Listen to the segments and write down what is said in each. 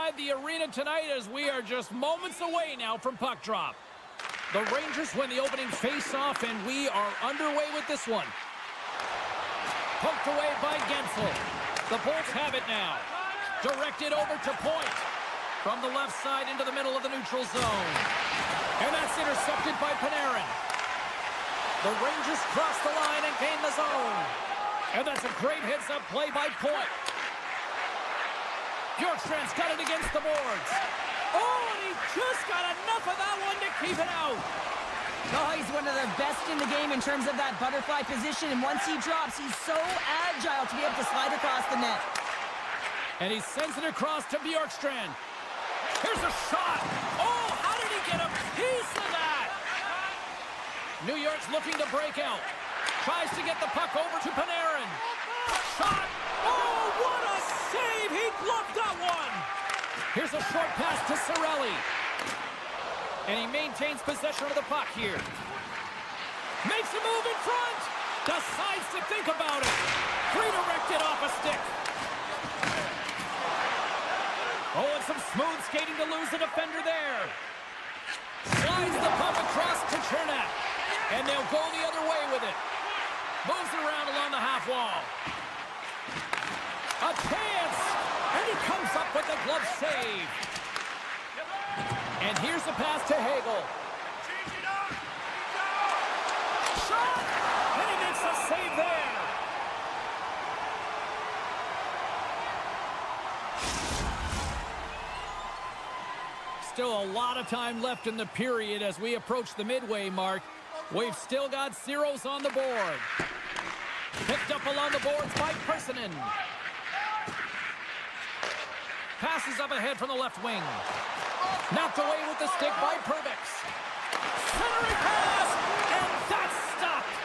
inside the arena tonight as we are just moments away now from puck drop. The Rangers win the opening face-off, and we are underway with this one. Poked away by Gensel. The Bolts have it now. Directed over to Point. From the left side into the middle of the neutral zone. And that's intercepted by Panarin. The Rangers cross the line and gain the zone. And that's a great heads-up play by Point. Bjorkstrand's got it against the boards. Oh, and he just got enough of that one to keep it out. Oh, he's one of the best in the game in terms of that butterfly position. And once he drops, he's so agile to be able to slide across the net. And he sends it across to Bjorkstrand. Here's a shot. Oh, how did he get a piece of that? New York's looking to break out. Tries to get the puck over to Panarin. Shot. Oh, what a save. He gloved that one. Here's a short pass to Cirelli. And he maintains possession of the puck here. Makes a move in front. Decides to think about it. Redirected off a stick. Oh, and some smooth skating to lose the defender there. Slides the puck across to Chernak. And they'll go the other way with it. Moves it around along the half wall. A chance. And he comes up with a glove save. And here's the pass to Hagel. Shot! And he makes a save there. Still a lot of time left in the period as we approach the midway mark. We've still got zeros on the board. Picked up along the boards by Persinen. Passes up ahead from the left wing. Knocked away with the stick by Perbix. Centering pass, and that's stopped.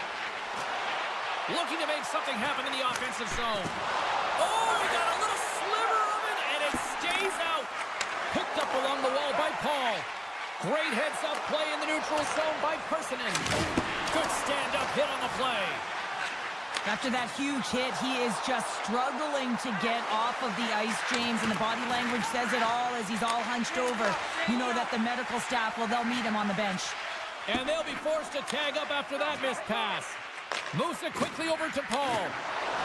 Looking to make something happen in the offensive zone. Oh, he got a little sliver of it, and it stays out. Picked up along the wall by Paul. Great heads-up play in the neutral zone by Persinen. Good stand-up hit on the play. After that huge hit, he is just struggling to get off of the ice, James, and the body language says it all as he's all hunched over. You know that the medical staff, well, they'll meet him on the bench. And they'll be forced to tag up after that missed pass. Moves it quickly over to Paul.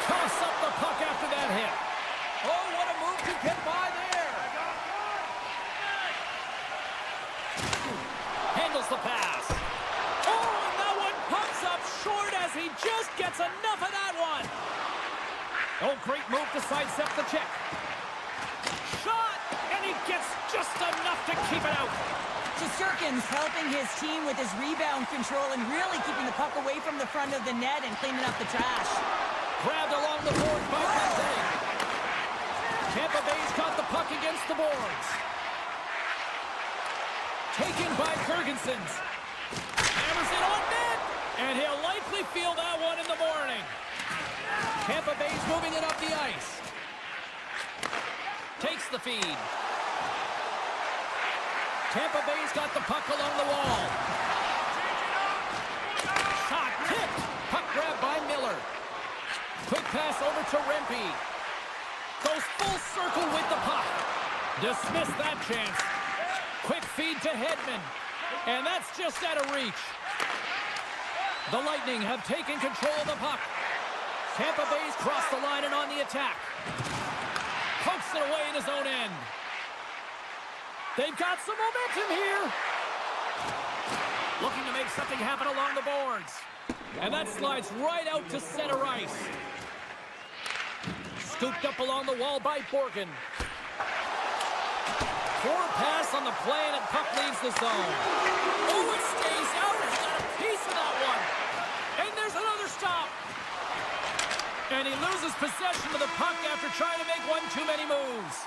Toss up the puck after that hit. Oh, what a move to get by there. Handles the pass. Oh, and that one pumps up short as he just gets enough of that one. Oh, great move to sidestep the check. Shot, and he gets just enough to keep it out. Shesterkin's helping his team with his rebound control and really keeping the puck away from the front of the net and cleaning up the trash. Grabbed along the board by Penzing. Tampa Bay's got the puck against the boards. Taken by Gergensons. Hammers it on net, and he'll likely feel that one in the morning. Tampa Bay's moving it up the ice. Takes the feed. Tampa Bay's got the puck along the wall. Shot tipped. Puck grab by Miller. Quick pass over to Rempe. Goes full circle with the puck. Dismissed that chance. Quick feed to Hedman. And that's just out of reach. The Lightning have taken control of the puck. Tampa Bay's crossed the line and on the attack. Pokes it away in his own end. They've got some momentum here. Looking to make something happen along the boards. And that slides right out to center ice. Scooped up along the wall by Borgen. Poor pass on the play, and puck leaves the zone. Oh, it stays out. He got a piece of that one. And there's another stop. And he loses possession of the puck after trying to make one too many moves.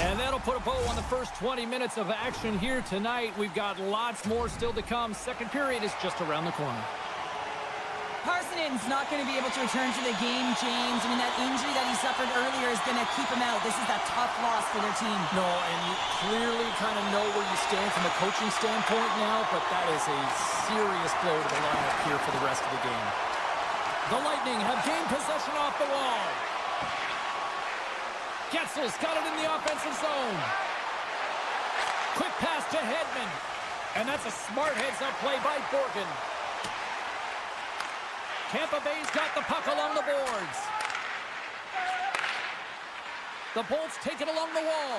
And that'll put a bow on the first 20 minutes of action here tonight. We've got lots more still to come. Second period is just around the corner. Parsinen's not going to be able to return to the game, James. I mean, that injury that he suffered earlier is going to keep him out. This is a tough loss for their team. No, and you clearly kind of know where you stand from a coaching standpoint now, but that is a serious blow to the lineup here for the rest of the game. The Lightning have gained possession off the wall. Getzel's got it in the offensive zone. Quick pass to Hedman. And that's a smart heads-up play by Borgen. Tampa Bay's got the puck along the boards. The Bolts take it along the wall.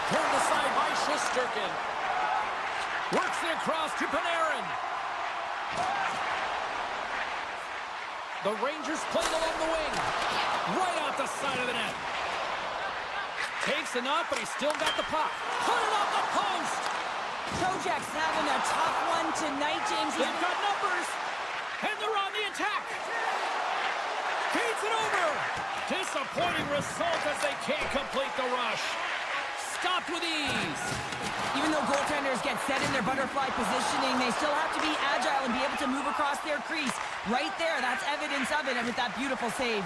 Turned aside by Shesterkin. Works it across to Panarin. The Rangers playing along the wing. Right off the side of the net. Takes enough, but he's still got the puck. Put it on the post. Trocheck's having a tough one tonight, James. They've got numbers. And they're on the attack. Feeds it over. Disappointing result as they can't complete the rush. Stopped with ease. Even though goaltenders get set in their butterfly positioning, they still have to be agile and be able to move across their crease. Right there, that's evidence of it, and with that beautiful save.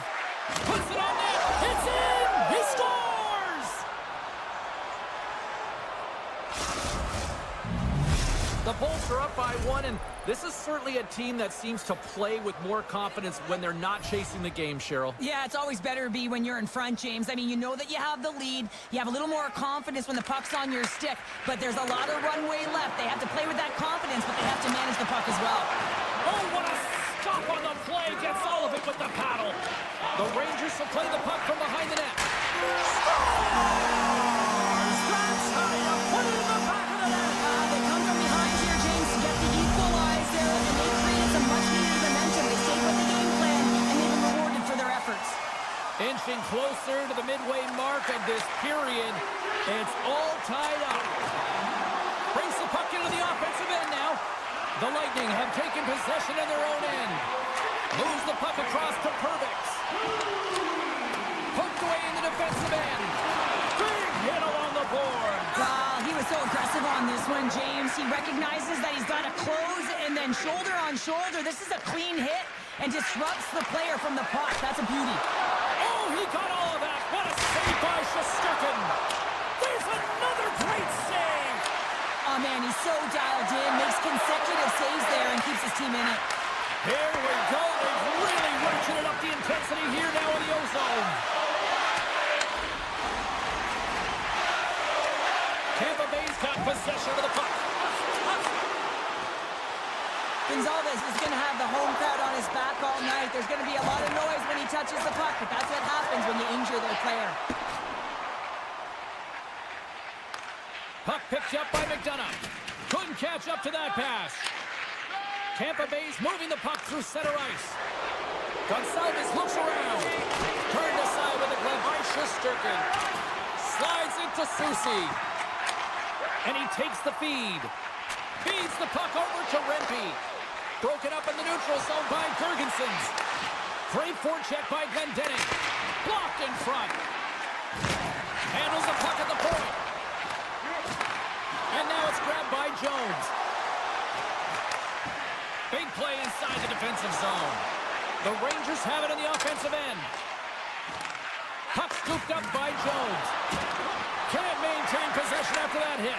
Puts it on net. It's in. He scores. The Bolts are up by 1, and this is certainly a team that seems to play with more confidence when they're not chasing the game, Cheryl. Yeah, it's always better to be when you're in front, James. I mean, you know that you have the lead. You have a little more confidence when the puck's on your stick, but there's a lot of runway left. They have to play with that confidence, but they have to manage the puck as well. Oh, what a stop on the play. Gets all of it with the paddle. The Rangers will play the puck from behind the net. Scores! That's how you put it in the back of the net. They come from behind here, James, to get the equalizer, and they created some much-needed momentum. They stayed with the game plan, and they've been rewarded for their efforts. Inching closer to the midway mark of this period. It's all tied up. Brings the puck into the offensive end now. The Lightning have taken possession in their own end. Moves the puck across to Perbix. Poked away in the defensive end. Big hit along the board. Wow, he was so aggressive on this one, James. He recognizes that he's got to close and then shoulder on shoulder. This is a clean hit and disrupts the player from the puck. That's a beauty. Oh, he got all of that. What a save by Shesterkin. There's another great save. Oh, man, he's so dialed in, makes consecutive saves there and keeps his team in it. Here we go. They've really ratcheted up the intensity here now in the O-zone. Tampa Bay's got possession of the puck. Gonzalez is going to have the home crowd on his back all night. There's going to be a lot of noise when he touches the puck, but that's what happens when you injure their player. Puck picked up by McDonough. Couldn't catch up to that pass. Tampa Bay's moving the puck through center ice. Gonzalez looks around. Turned aside with a glove by Shesterkin. Slides into Soucy. And he takes the feed. Feeds the puck over to Rempe. Broken up in the neutral zone by Gergensons. Great forecheck by Glendening. Blocked in front. Handles the puck at the point. And now it's grabbed by Jones. Big play inside the defensive zone. The Rangers have it on the offensive end. Puck scooped up by Jones. Can't maintain possession after that hit.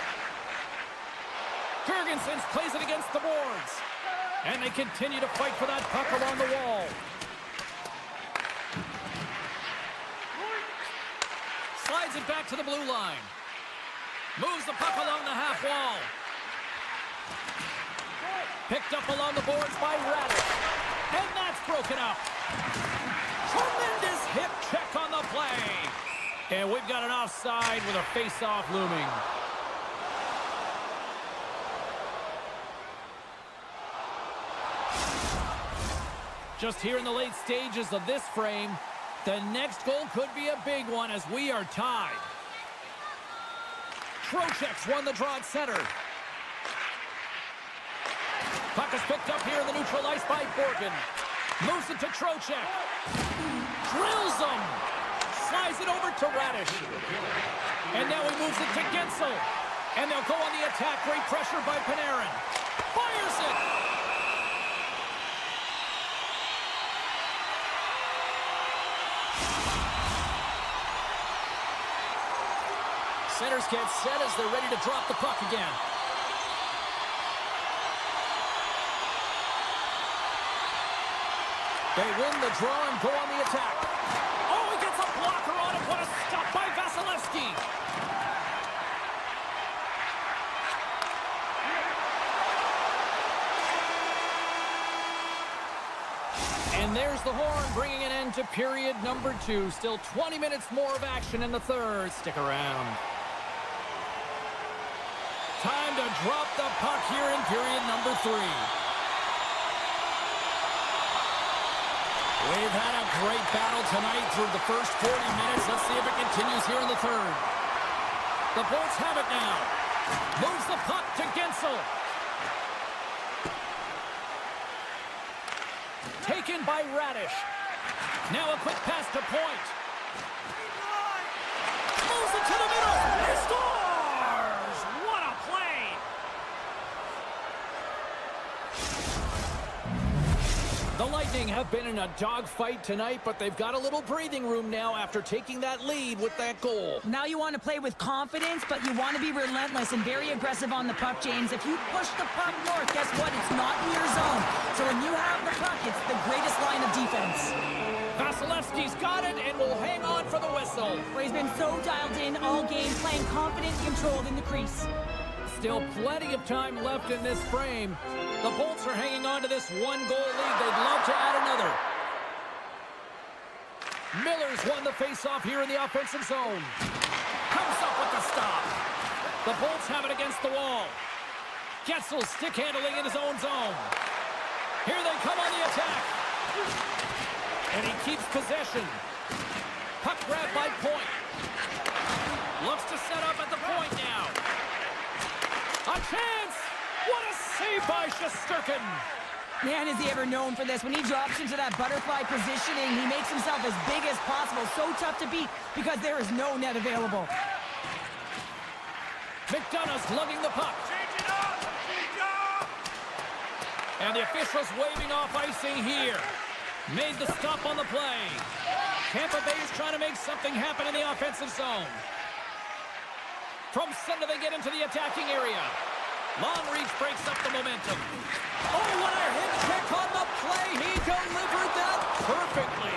Gergensons plays it against the boards. And they continue to fight for that puck along the wall. Slides it back to the blue line. Moves the puck along the half wall. Picked up along the boards by Radic. And that's broken up. Tremendous hip check on the play. And we've got an offside with a face-off looming. Just here in the late stages of this frame, the next goal could be a big one as we are tied. Trocheck's won the draw at center. Puck is picked up here in the neutral ice by Borgen. Moves it to Trocheck. Drills him. Slides it over to Radish. And now he moves it to Gensel. And they'll go on the attack. Great pressure by Panarin. Fires it. Centers get set as they're ready to drop the puck again. They win the draw and go on the attack. Oh, he gets a blocker on it. What a stop by And there's the horn, bringing an end to period number 2. Still 20 minutes more of action in the third. Stick around. Time to drop the puck here in period number 3. We've had a great battle tonight through the first 40 minutes. Let's see if it continues here in the third. The Bolts have it now. Moves the puck to Gensel. Taken by Radish. Now a quick pass to Point. Moves it to the middle. He scores! What a play! The Lightning have been in a dogfight tonight, but they've got a little breathing room now after taking that lead with that goal. Now you want to play with confidence, but you want to be relentless and very aggressive on the puck, James. If you push the puck north, guess what? It's not in your zone. So when you have the puck, it's the greatest line of defense. Vasilevsky's got it and will hang on for the whistle. Well, he's been so dialed in all game, playing confident and controlled in the crease. Still plenty of time left in this frame. The Bolts are hanging on to this one-goal lead. They'd love to add another. Miller's won the face-off here in the offensive zone. Comes up with the stop. The Bolts have it against the wall. Gensel stick handling in his own zone. Here they come on the attack. And he keeps possession. Puck grab by Point. Looks to set up at the point now. A chance! What a save by Shesterkin! Man, is he ever known for this. When he drops into that butterfly positioning, he makes himself as big as possible. So tough to beat because there is no net available. McDonough's lugging the puck. And the officials waving off icing here. Made the stop on the play. Tampa Bay is trying to make something happen in the offensive zone. From center they get into the attacking area. Long reach breaks up the momentum. Oh, what a hit kick on the play. He delivered that perfectly.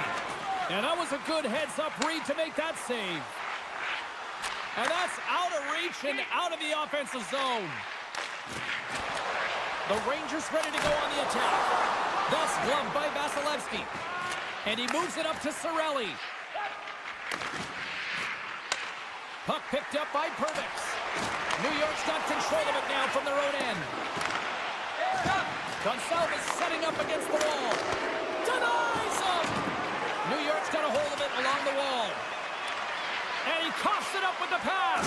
And that was a good heads-up read to make that save. And that's out of reach and out of the offensive zone. The Rangers ready to go on the attack. Thus gloved by Vasilevsky. And he moves it up to Cirelli. Puck picked up by Perbix. New York's got control of it now from their own end. Gonçalves setting up against the wall. Denies him! New York's got a hold of it along the wall. And he coughs it up with the pass.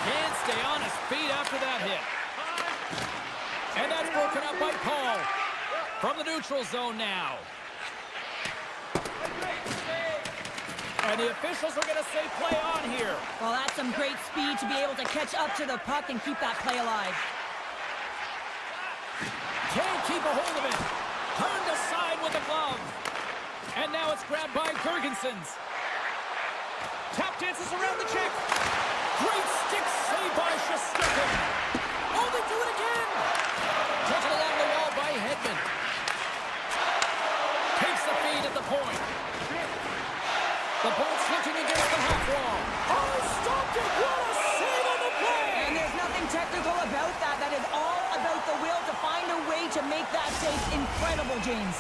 Can't stay on his feet after that hit. And that's broken up by Paul. From the neutral zone now. And the officials are going to say play on here. Well, that's some great speed to be able to catch up to the puck and keep that play alive. Can't keep a hold of it. Turned aside with a glove. And now it's grabbed by Girgensons. Tap dances around the check. Great stick save by Shesterkin. Oh, they do it again. Taken along the wall by Hedman. Takes the feed at the point. The Bolts looking against the half wall. Oh, stopped it! What a save on the play! And there's nothing technical about that. That is all about the will to find a way to make that save incredible, James.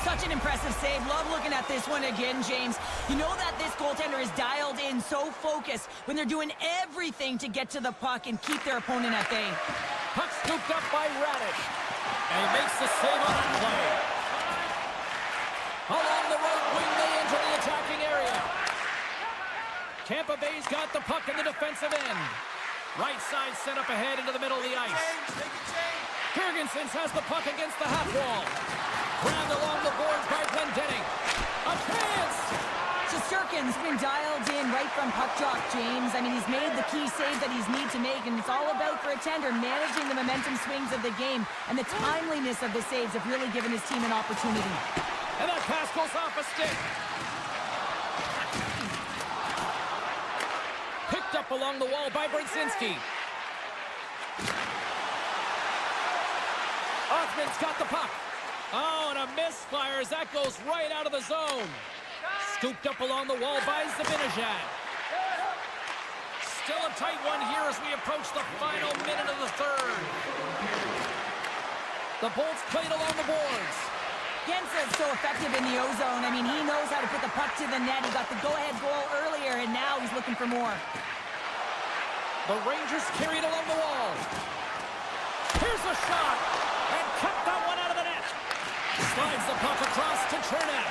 Such an impressive save. Love looking at this one again, James. You know that this goaltender is dialed in, so focused when they're doing everything to get to the puck and keep their opponent at bay. Puck scooped up by Radish. And he makes the save on that play. Along the right wing, they enter the attacking area. Tampa Bay's got the puck in the defensive end. Right side set up ahead into the middle of the ice. Girgensons has the puck against the half wall. Grabbed along the boards by Glendening. A chance! Shesterkin's been dialed in right from puck drop, James. I mean, he's made the key save that he's need to make, and it's all about, for a tender, managing the momentum swings of the game, and the timeliness of the saves have really given his team an opportunity. And that pass goes off a stick. Picked up along the wall by Brzezinski. Othman's got the puck. Oh, and a misfire as that goes right out of the zone. Scooped up along the wall by Zibanejad. Still a tight one here as we approach the final minute of the third. The Bolts played along the boards. Gensel is so effective in the O-zone. I mean, he knows how to put the puck to the net. He got the go-ahead goal earlier, and now he's looking for more. The Rangers carried along the wall. Here's a shot, and kept that one out of the net. Slides the puck across to Chernak.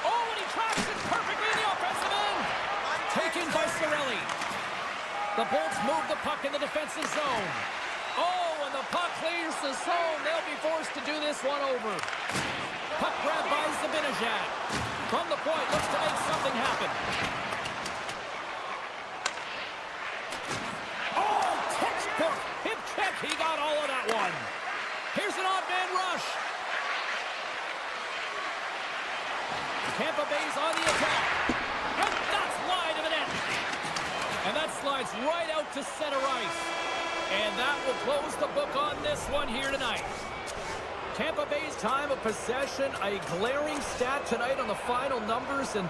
Oh, and he tracks it perfectly in the offensive end. Taken by Cirelli. The Bolts move the puck in the defensive zone. Oh, and the puck clears the zone. They'll be forced to do this one over. Puck grab by Zibanejad. From the point, looks to make something happen. Oh, textbook hip check. He got all of that one. Here's an odd man rush. Tampa Bay's on the attack. And that's wide of the net. And that slides right out to center ice. And that will close the book on this one here tonight. Tampa Bay's time of possession, a glaring stat tonight on the final numbers, and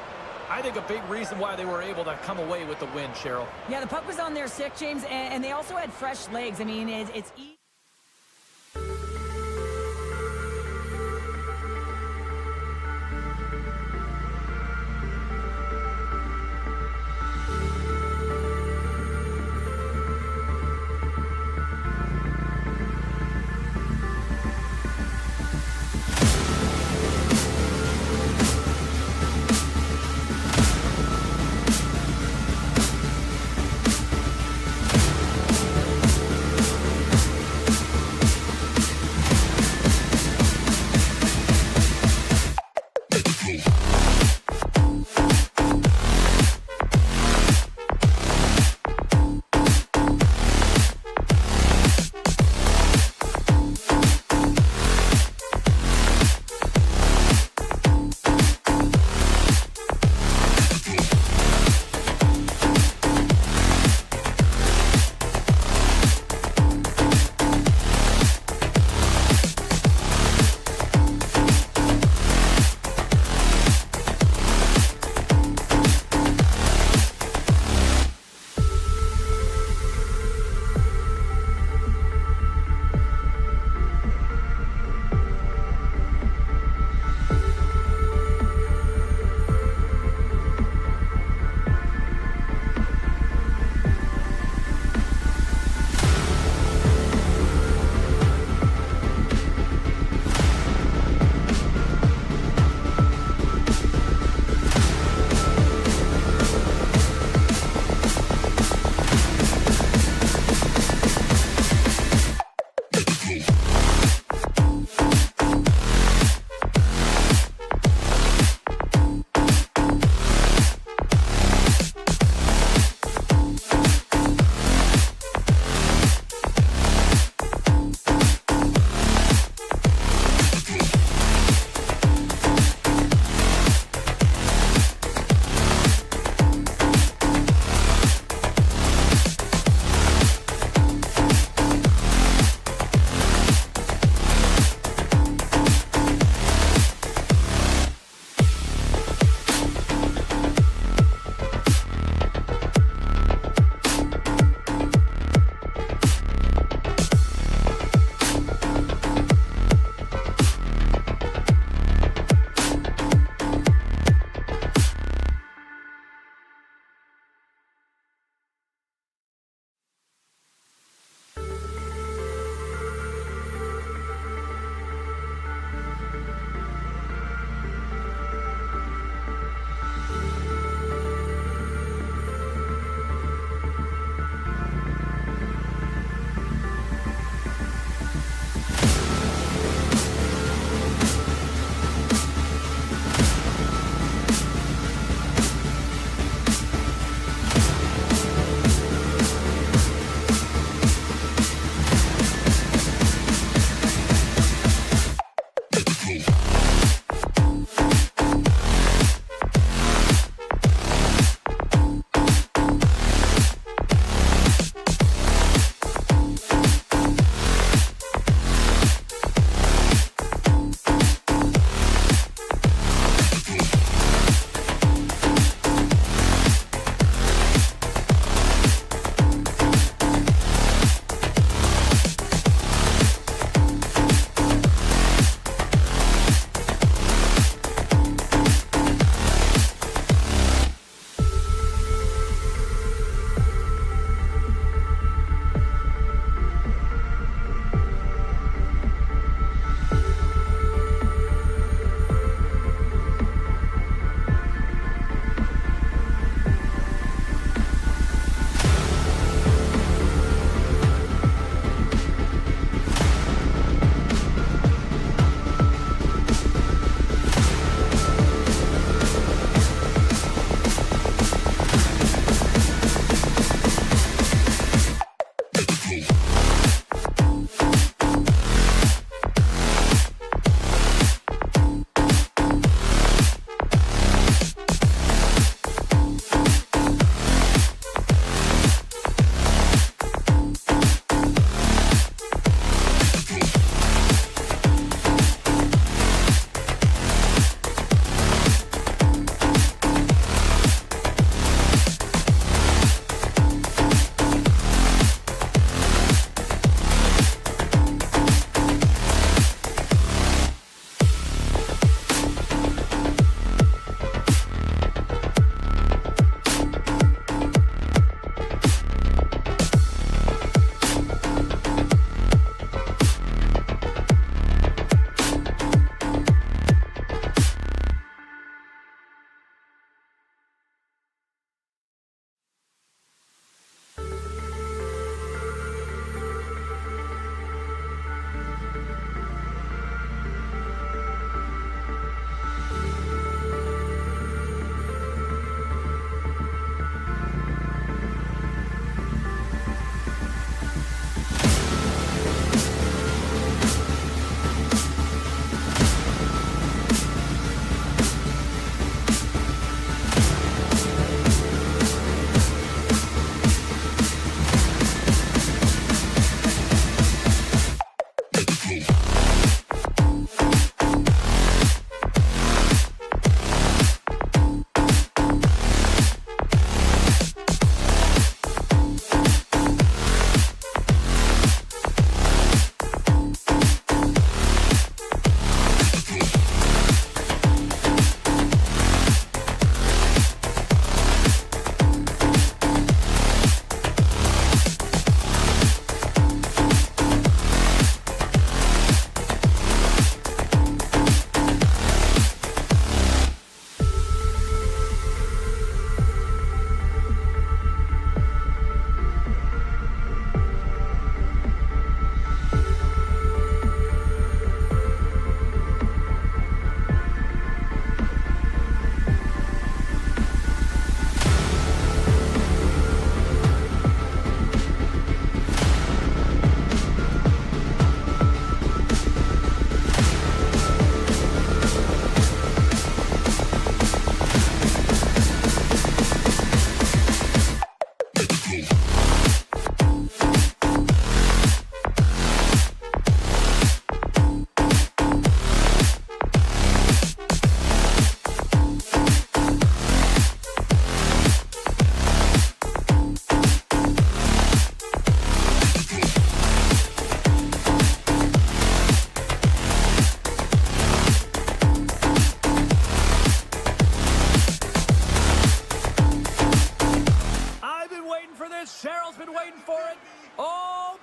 I think a big reason why they were able to come away with the win, Cheryl. Yeah, the puck was on their stick, James, and they also had fresh legs. I mean, it's easy.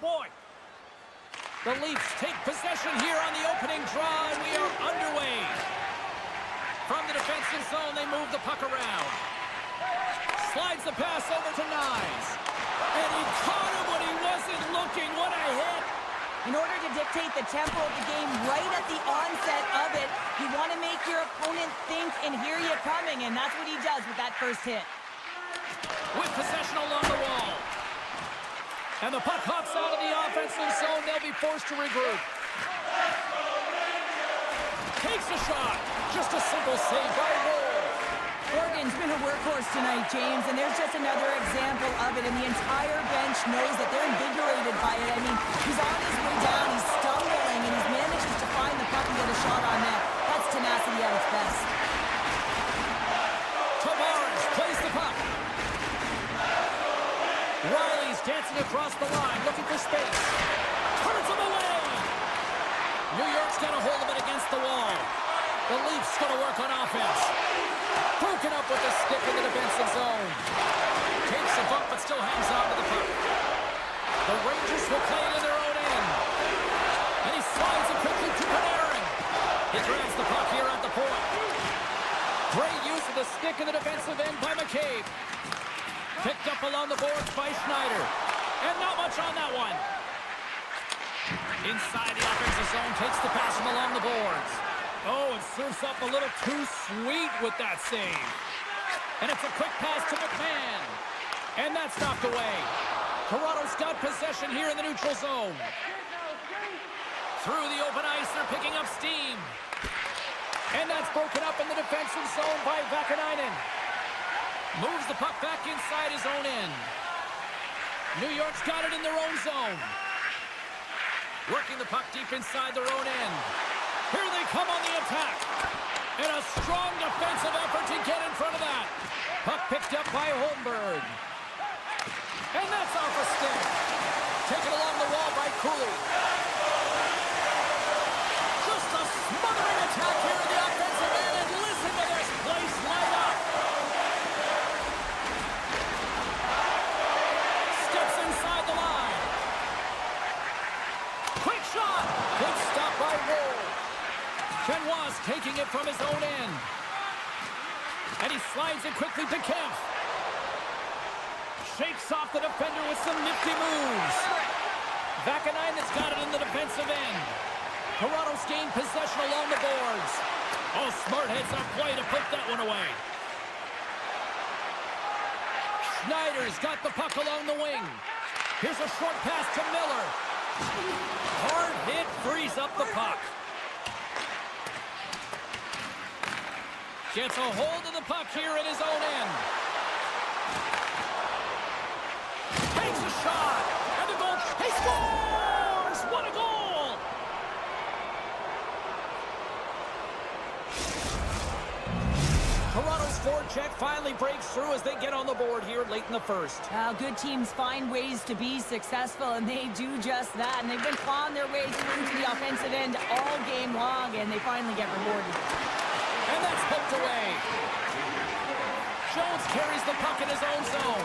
boy. The Leafs take possession here on the opening draw, and we are underway. From the defensive zone, they move the puck around. Slides the pass over to Nyes. And he caught him when he wasn't looking. What a hit. In order to dictate the tempo of the game right at the onset of it, you want to make your opponent think and hear you coming, and that's what he does with that first hit. With possession along the wall. And the puck hops out of the offensive zone. They'll be forced to regroup. Takes a shot. Just a simple save by Woll. Morgan's been a workhorse tonight, James, and there's just another example of it, and the entire bench knows that they're invigorated by it. I mean, he's on his way down, he's stumbling, and he manages to find the puck and get a shot on net. That's tenacity at its best. Tavares plays the puck. Riley's dancing across the line, looking for space. Turns him away. New York's got a hold of it against the wall. The Leafs going to work on offense. Broken up with the stick in the defensive zone. Takes a bump, but still hangs on to the puck. The Rangers will play it in their own end. And he slides it quickly to Panarin. He grabs the puck here at the point. Great use of the stick in the defensive end by McCabe. Picked up along the boards by Schneider. And not much on that one. Inside the offensive zone, takes the pass from along the boards. Oh, and surfs up a little too sweet with that save. And it's a quick pass to McMahon. And that's knocked away. Toronto's got possession here in the neutral zone. Through the open ice, they're picking up steam. And that's broken up in the defensive zone by Vakanainen. Moves the puck back inside his own end. New York's got it in their own zone. Working the puck deep inside their own end. Here they come on the attack. And a strong defensive effort to get in front of that. Puck picked up by Holmberg. And that's off a stick. Taken along the wall by Cooley. Just a smothering attack here in the offensive end. And listen to this place light up. Steps inside the line. Quick shot. Good stop by Woll. Benoit's taking it from his own end. And he slides it quickly to Kemp. Shakes off the defender with some nifty moves. Vakanainen's got it in the defensive end. Toronto's gained possession along the boards. Oh, smart heads-up play to put that one away. Schneider's got the puck along the wing. Here's a short pass to Miller. Hard hit frees up the puck. Gets a hold of the puck here in his own end. Takes a shot. And the goal. He scores! What a goal! Toronto's forecheck finally breaks through as they get on the board here late in the first. Good teams find ways to be successful, and they do just that. And they've been clawing their way through to the offensive end all game long, and they finally get rewarded. And that's poked away. Jones carries the puck in his own zone.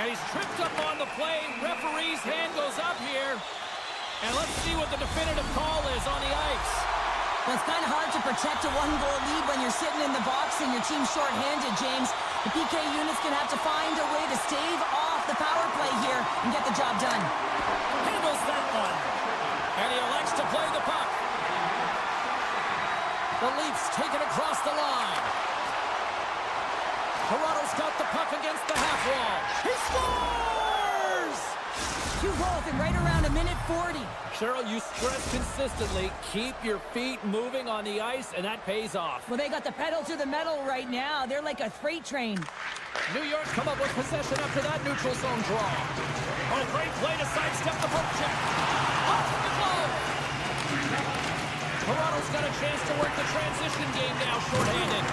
And he's tripped up on the play. Referee's hand goes up here. And let's see what the definitive call is on the ice. Well, it's kind of hard to protect a one-goal lead when you're sitting in the box and your team's short-handed, James. The PK unit's going to have to find a way to stave off the power play here and get the job done. Handles that one. And he elects to play the puck. The Leafs take it across the line. Toronto's got the puck against the half wall. He scores! 2 goals in right around a minute 40. Cheryl, you stress consistently, keep your feet moving on the ice, and that pays off. Well, they got the pedal to the metal right now. They're like a freight train. New York come up with possession after that neutral zone draw. Oh, great play to sidestep the poke check. Off the glove. Toronto's got a chance to work the transition game now, shorthanded.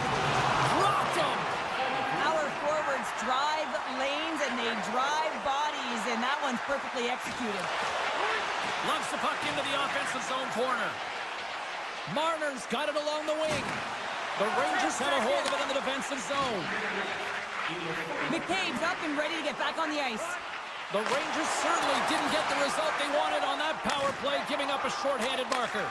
Dropped him. Our forwards drive lanes and they drive bodies, and that one's perfectly executed. Lugs the puck into the offensive zone corner. Marner's got it along the wing. The Rangers have a hold of it in the defensive zone. McCabe's up and ready to get back on the ice. The Rangers certainly didn't get the result they wanted on that power play, giving up a shorthanded marker.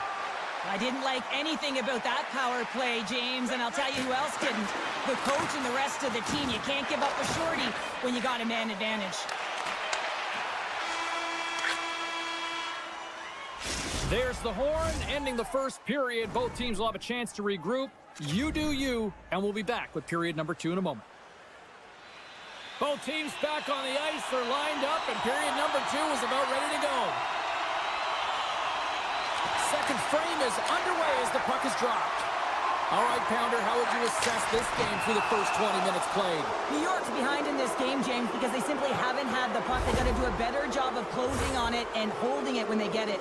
I didn't like anything about that power play, James, and I'll tell you who else didn't. The coach and the rest of the team. You can't give up a shorty when you got a man advantage. There's the horn, ending the first period. Both teams will have a chance to regroup. You do you, and we'll be back with period number 2 in a moment. Both teams back on the ice. They're lined up, and period number 2 is about ready to go. Second frame is underway as the puck is dropped. All right, Pounder, how would you assess this game through the first 20 minutes played? New York's behind in this game, James, because they simply haven't had the puck. They've got to do a better job of closing on it and holding it when they get it.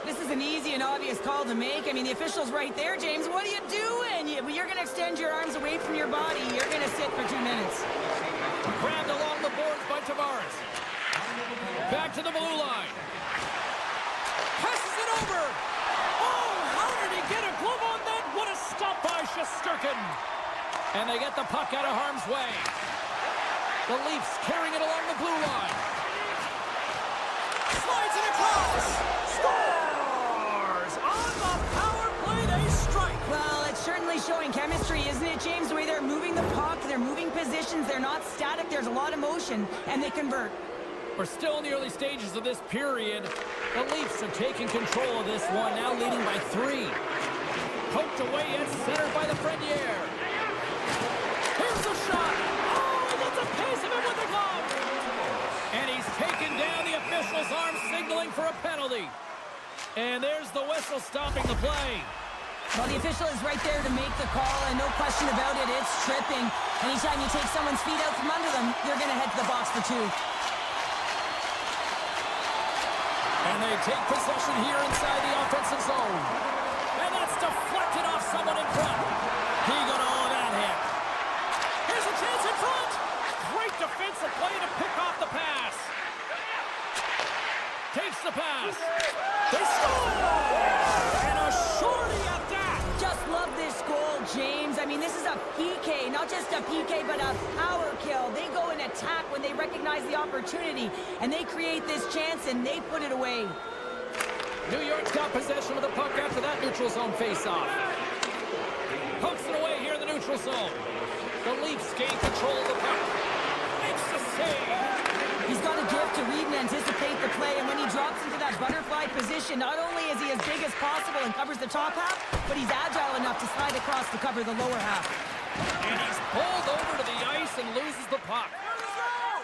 This is an easy and obvious call to make. I mean, the official's right there, James. What are you doing? You're going to extend your arms away from your body. You're going to sit for 2 minutes. Grabbed along the boards by Tavares. Back to the blue line. Passes it over. Oh, how did he get a glove on that? What a stop by Shesterkin. And they get the puck out of harm's way. The Leafs carrying it along the blue line. Slides it across. Scores! On the power play, they strike. Well, it's certainly showing chemistry, isn't it, James? The way they're moving the puck, they're moving positions, they're not static, there's a lot of motion, and they convert. We're still in the early stages of this period. The Leafs are taking control of this one, now leading by 3. Poked away and centered by the Frenier. Here's the shot. Oh, he gets a piece of it with the glove. And he's taken down. The official's arm signaling for a penalty. And there's the whistle stopping the play. Well, the official is right there to make the call, and no question about it, it's tripping. Anytime you take someone's feet out from under them, you're going to head to the box for 2. And they take possession here inside the offensive zone. And that's deflected off someone in front. He got all of that hit. Here's a chance in front. Great defensive play to pick off the pass. Takes the pass. They score! And a shorty at that. Just love this goal, James. I mean, this is a PK, not just a PK, but a power kill. They go and attack when they recognize the opportunity, and they create this chance, and they put it away. New York's got possession of the puck after that neutral zone face-off. Pokes it away here in the neutral zone. The Leafs gain control of the puck. Makes the save. He's got a gift to read and anticipate the play, and when he drops into that butterfly position, not only is he as big as possible and covers the top half, but he's agile enough to slide across to cover the lower half. And he's pulled over to the ice and loses the puck.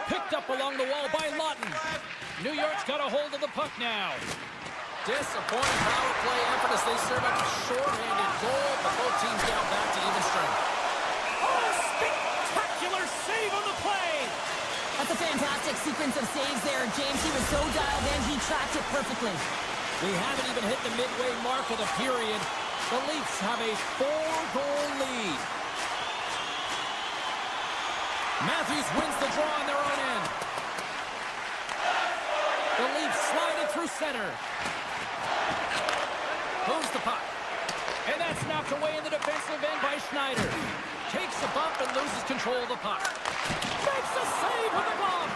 Picked up along the wall by Lawton. New York's got a hold of the puck now. Disappointing power play effort as they serve up a short-handed goal, but both teams down back to even strength. Oh, spectacular save on the play! That's a fantastic sequence of saves there, James. He was so dialed in, he tracked it perfectly. We haven't even hit the midway mark of the period. The Leafs have a 4-goal lead. Matthews wins the draw on their own end. The Leafs slide it through center. Moves the puck. And that's knocked away in the defensive end by Schneider. Takes a bump and loses control of the puck. Makes a save with the glove.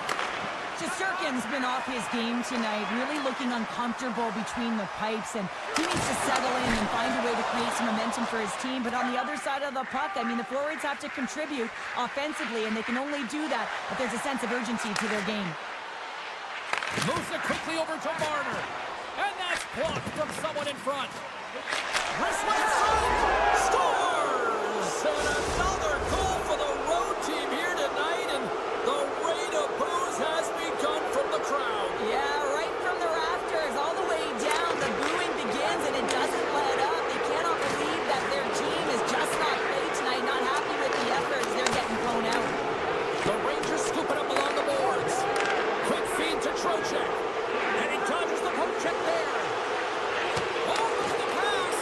Shesterkin's been off his game tonight, really looking uncomfortable between the pipes, and he needs to settle in and find a way to create some momentum for his team. But on the other side of the puck, I mean, the forwards have to contribute offensively, and they can only do that if there's a sense of urgency to their game. Moves it quickly over to Marner. And that's blocked from someone in front. Wrestling in front. Scores! And another goal for the road team here tonight. And the rate of boos has begun from the crowd. Yeah, right from the rafters all the way down. The booing begins, and it doesn't let up. They cannot believe that their team is just not played tonight, not happy with the efforts. They're getting blown out. The Rangers scoop it up along the boards. Quick feed to Trocheck. And he dodges the poke check there. Oh, look at the pass.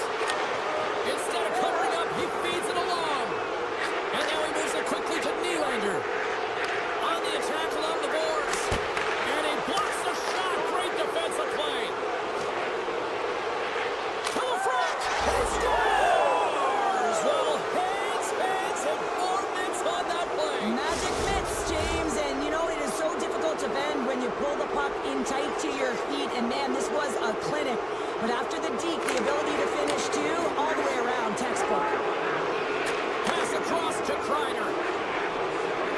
Instead of covering up, he feeds it along. and man, this was a clinic. But after the deke, the ability to finish too, all the way around, textbook. Pass across to Kreider.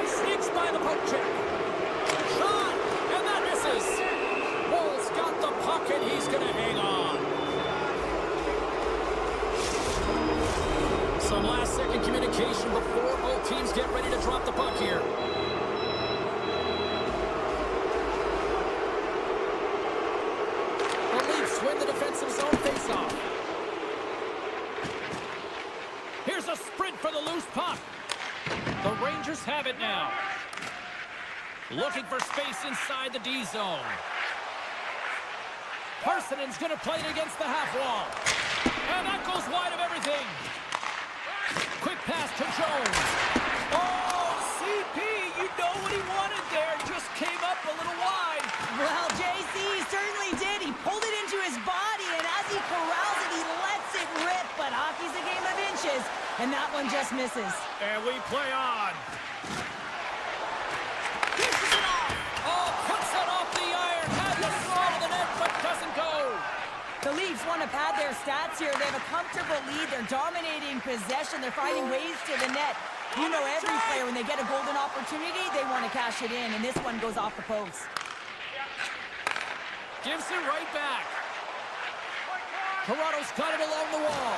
Sneaks by the poke check. Shot, and that misses. Wolf's got the puck, and he's going to hang on. Some last-second communication before both teams get ready to drop the puck here. The Leafs win the defensive zone face-off. Here's a sprint for the loose puck. The Rangers have it now. Looking for space inside the D zone. Parsonen's going to play it against the half wall. And that goes wide of everything. Quick pass to Jones. Oh, CP, you know what he wanted there. Just came up a little wide. Well, JC certainly did. He pulled it into his body, and as he corrals it, he lets it rip. But hockey's a game of inches, and that one just misses. And we play on. Oh, puts it off the iron. Had the side of the net, but doesn't go. The Leafs want to pad their stats here. They have a comfortable lead. They're dominating possession. They're finding ways to the net. You know every player, when they get a golden opportunity, they want to cash it in, and this one goes off the post. Gives it right back. Toronto's got it along the wall.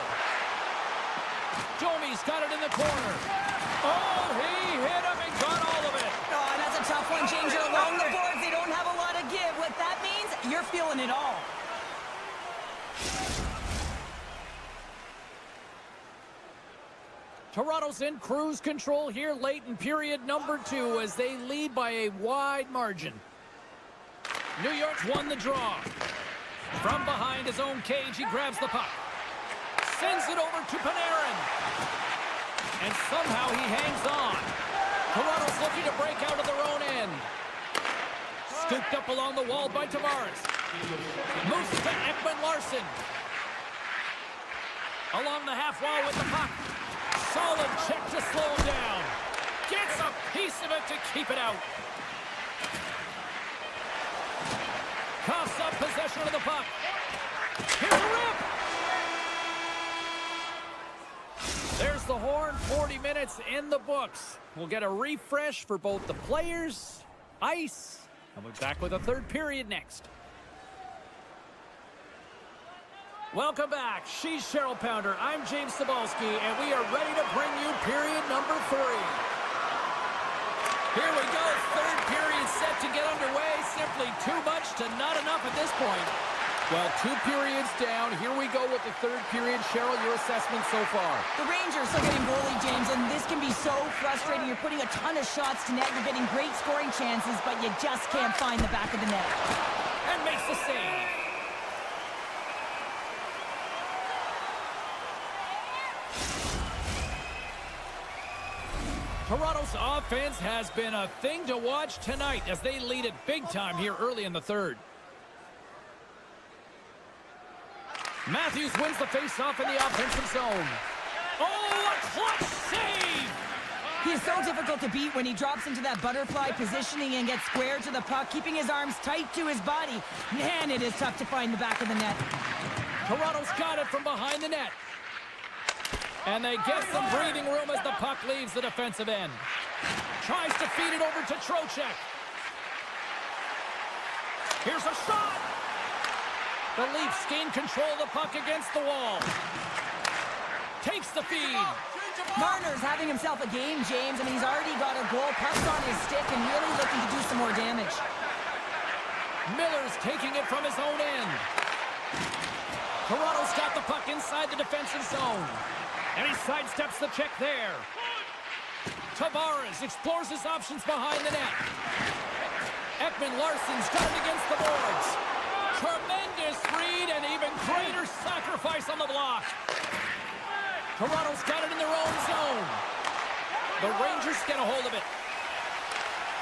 Domi's got it in the corner. Oh, he hit him and got all of it. Oh, that's a tough one, James. You're along the boards. They don't have a lot of give. What that means, you're feeling it all. Toronto's in cruise control here late in period number 2 as they lead by a wide margin. New York's won the draw. From behind his own cage, he grabs the puck. Sends it over to Panarin. And somehow he hangs on. Toronto's looking to break out of their own end. Scooped up along the wall by Tavares. Moves to Ekman-Larsson. Along the half wall with the puck. Solid check to slow him down. Gets a piece of it to keep it out. Coughs up possession of the puck. Here's a rip. There's the horn. 40 minutes in the books. We'll get a refresh for both the players, ice, and we'll be back with a third period next. Welcome back. She's Cheryl Pounder. I'm James Cybulski, and we are ready to bring you period number 3. Here we go. Third period set to get underway. Simply too much to not enough at this point. Well, 2 periods down. Here we go with the third period. Cheryl, your assessment so far? The Rangers are getting goalie, James, and this can be so frustrating. You're putting a ton of shots to net. You're getting great scoring chances, but you just can't find the back of the net. And makes the save. Toronto's offense has been a thing to watch tonight as they lead it big time here early in the third. Matthews wins the faceoff in the offensive zone. Oh, a clutch save! He is so difficult to beat when he drops into that butterfly positioning and gets square to the puck, keeping his arms tight to his body. Man, it is tough to find the back of the net. Toronto's got it from behind the net. And they get some breathing room as the puck leaves the defensive end. Tries to feed it over to Trocheck. Here's a shot! The Leafs gain control of the puck against the wall. Takes the feed. Marner's having himself a game, James. I mean, he's already got a goal, puck's on his stick, and really looking to do some more damage. Miller's taking it from his own end. Toronto's got the puck inside the defensive zone. And he sidesteps the check there. Tavares explores his options behind the net. Ekman-Larsson's got it against the boards. Tremendous read and even greater sacrifice on the block. Toronto's got it in their own zone. The Rangers get a hold of it.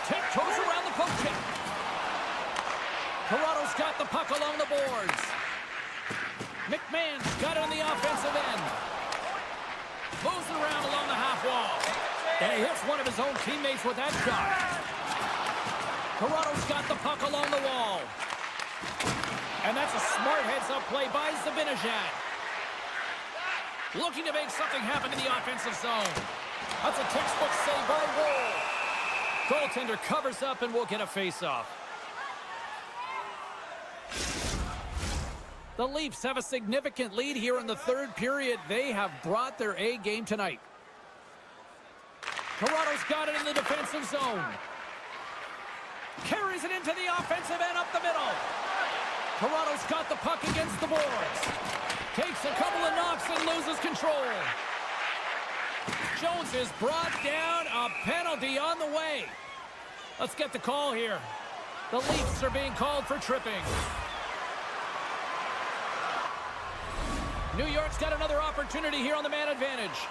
Tiptoes around the poke check. Toronto's got the puck along the boards. McMahon's got it on the offensive end. Moves it around along the half wall. And he hits one of his own teammates with that shot. Toronto's got the puck along the wall. And that's a smart heads-up play by Zibanejad. Looking to make something happen in the offensive zone. That's a textbook save by Woll. Goaltender covers up and will get a face-off. The Leafs have a significant lead here in the third period. They have brought their A game tonight. Toronto's got it in the defensive zone. Carries it into the offensive end up the middle. Toronto's got the puck against the boards. Takes a couple of knocks and loses control. Jones is brought down. A penalty on the way. Let's get the call here. The Leafs are being called for tripping. New York's got another opportunity here on the man advantage.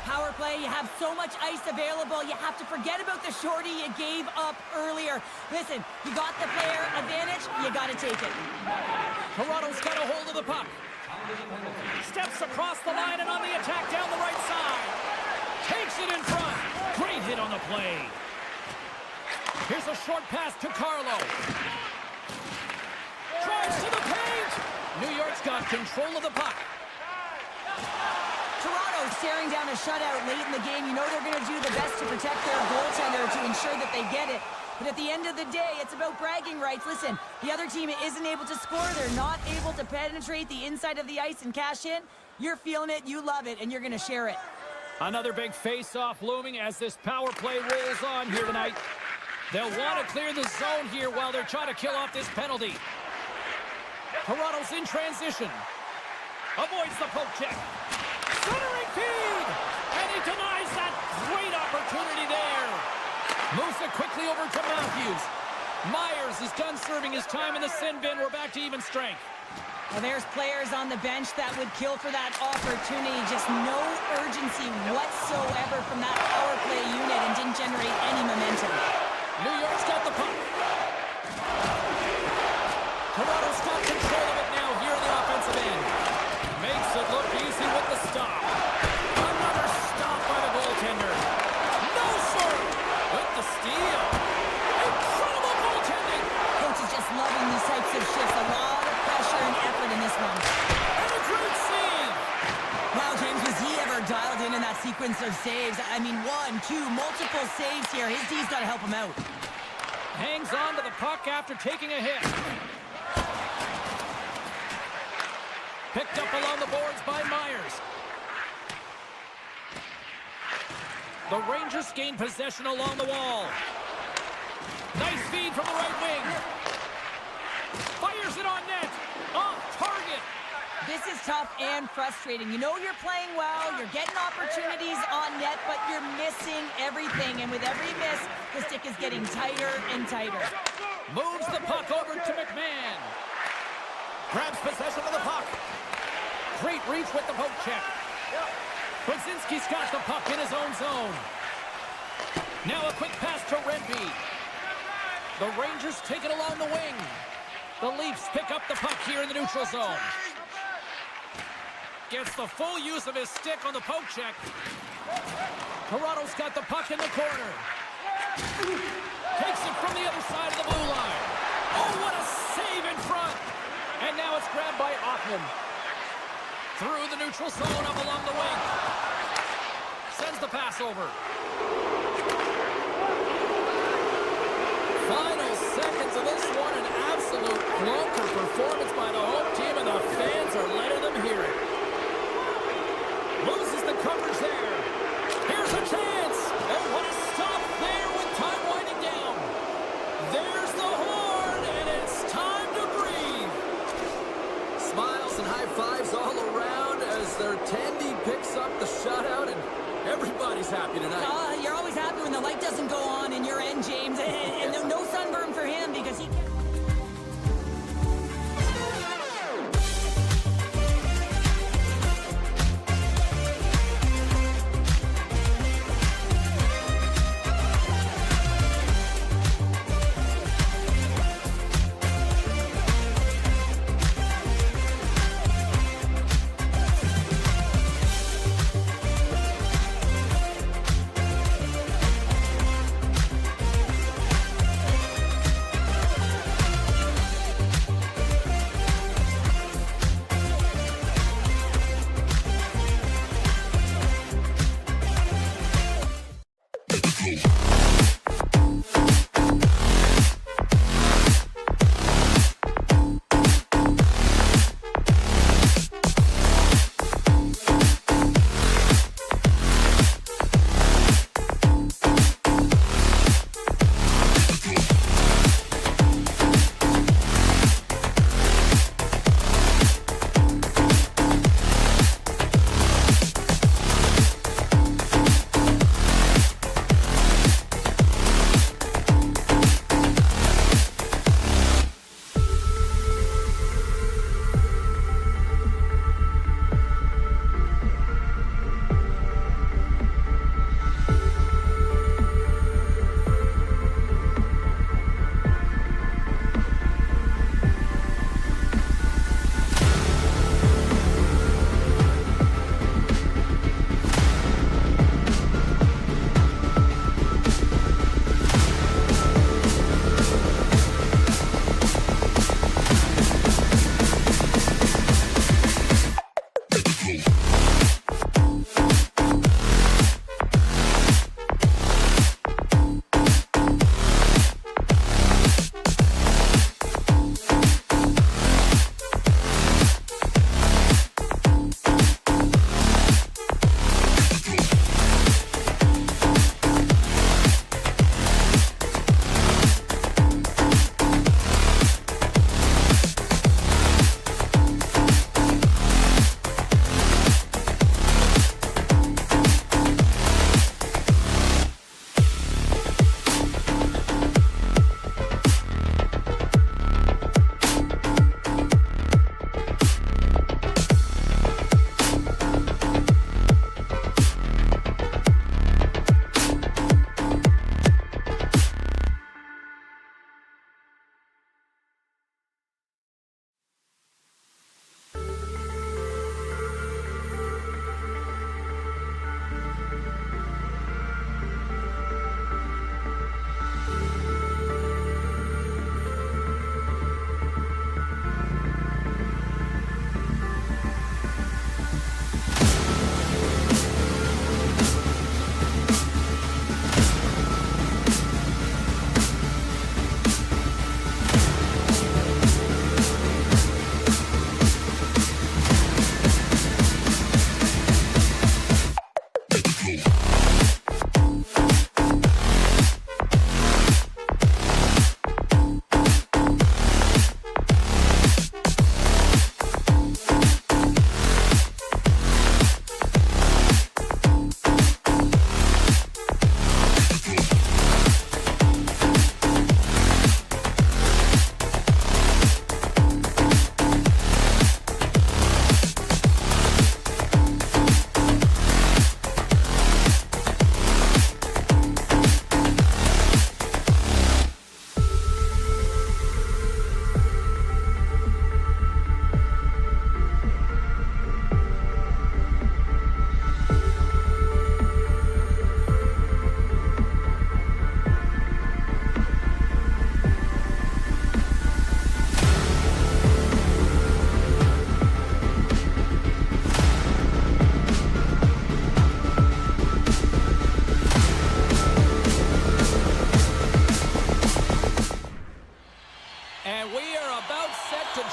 Power play, you have so much ice available, you have to forget about the shorty you gave up earlier. Listen, you got the player advantage, you got to take it. Toronto's got a hold of the puck. Steps across the line and on the attack down the right side. Takes it in front. Great hit on the play. Here's a short pass to Carlo. Drives to the paint. New York's got control of the puck. Toronto staring down a shutout late in the game. You know they're going to do the best to protect their goaltender to ensure that they get it. But at the end of the day, it's about bragging rights. Listen, the other team isn't able to score. They're not able to penetrate the inside of the ice and cash in. You're feeling it, you love it, and you're going to share it. Another big face-off looming as this power play rolls on here tonight. They'll want to clear the zone here while they're trying to kill off this penalty. Toronto's in transition. Avoids the poke check. Centering feed! And he denies that great opportunity there. Moves it quickly over to Matthews. Myers is done serving his time in the sin bin. We're back to even strength. Well, there's players on the bench that would kill for that opportunity. Just no urgency whatsoever from that power play unit and didn't generate any momentum. New York's got the puck. Toronto's got control of it now here in the offensive end. Makes it look easy with the stop. Another stop by the goaltender. No, sir! With the steal. Incredible goaltending! Coach is just loving these types of shifts. A lot of pressure and effort in this one. And a great save! Wow, James, was he ever dialed in that sequence of saves? I mean, one, two, multiple saves here. His D's got to help him out. Hangs on to the puck after taking a hit. Picked up along the boards by Myers. The Rangers gain possession along the wall. Nice feed from the right wing. Fires it on net. Off target. This is tough and frustrating. You know you're playing well, you're getting opportunities on net, but you're missing everything. And with every miss, the stick is getting tighter and tighter. Moves the puck over to McMahon. Grabs possession of the puck. Great reach with the poke check. Brzezinski's got the puck in his own zone. Now a quick pass to Redby. The Rangers take it along the wing. The Leafs pick up the puck here in the neutral zone. Gets the full use of his stick on the poke check. Toronto's got the puck in the corner. Takes it from the other side of the blue line. Oh, what a save in front. And now it's grabbed by Othman. Through the neutral zone up along the wing. Sends the pass over. Final seconds of this one. An absolute clunker performance by the home team, and the fans are letting them hear it. Loses the coverage there. Here's a chance. Oh, what a stop there with time winding down. There's the horn, and it's time to breathe. Smiles and high fives all around as their Tandy picks up the shutout, and everybody's happy tonight. You're always happy when the light doesn't go on in your end, James. And no sunburn for him because he can't.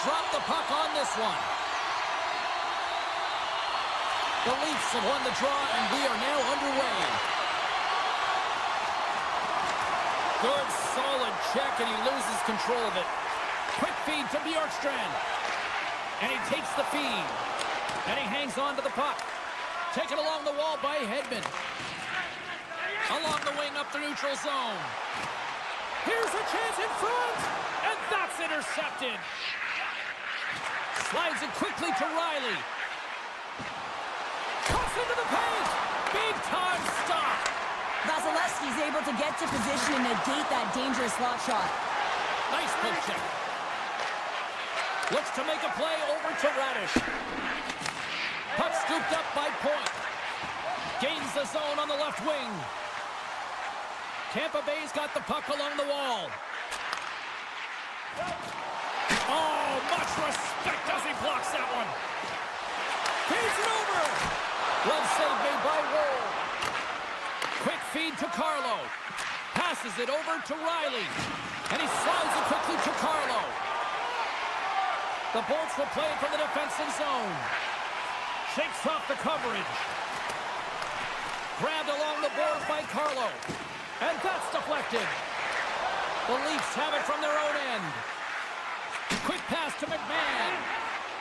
drop the puck on this one. The Leafs have won the draw, and we are now underway. Good, solid check, and he loses control of it. Quick feed to Bjorkstrand. And he takes the feed. And he hangs on to the puck. Taken along the wall by Hedman. Along the wing up the neutral zone. Here's a chance in front. And that's intercepted. Slides it quickly to Riley. Cuts into the paint. Big time stop. Vasilevsky's able to get to position and negate that dangerous slot shot. Nice poke check. Looks to make a play over to Radish. Puck scooped up by Point. Gains the zone on the left wing. Tampa Bay's got the puck along the wall. Oh, much respect as he blocks that one. Feeds it over. Glove save made by Woll. Quick feed to Carlo. Passes it over to Riley. And he slides it quickly to Carlo. The Bolts will play it from the defensive zone. Shakes off the coverage. Grabbed along the boards by Carlo. And that's deflected. The Leafs have it from their own end. Quick pass to McMahon.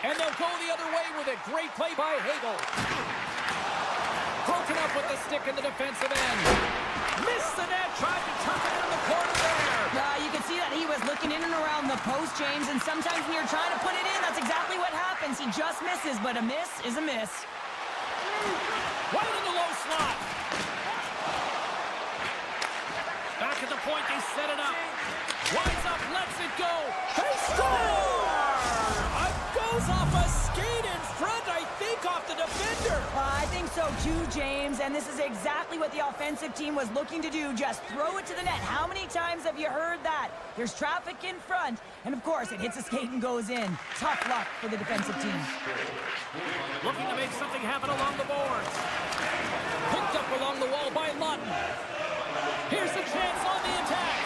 And they'll go the other way with it. Great play by Hagel. Broken up with the stick in the defensive end. Missed the net. Tried to tuck it in the corner there. You can see that he was looking in and around the post, James, and sometimes when you're trying to put it in, that's exactly what happens. He just misses, but a miss is a miss. Right in the low slot. Back at the point, they set it up. Winds up, lets it go. They score! Goes off a skate in front, I think, off the defender. I think so too, James, and this is exactly what the offensive team was looking to do. Just throw it to the net. How many times have you heard that? There's traffic in front, and of course, it hits a skate and goes in. Tough luck for the defensive team. Looking to make something happen along the boards. Picked up along the wall by Lawton. Here's a chance on the attack.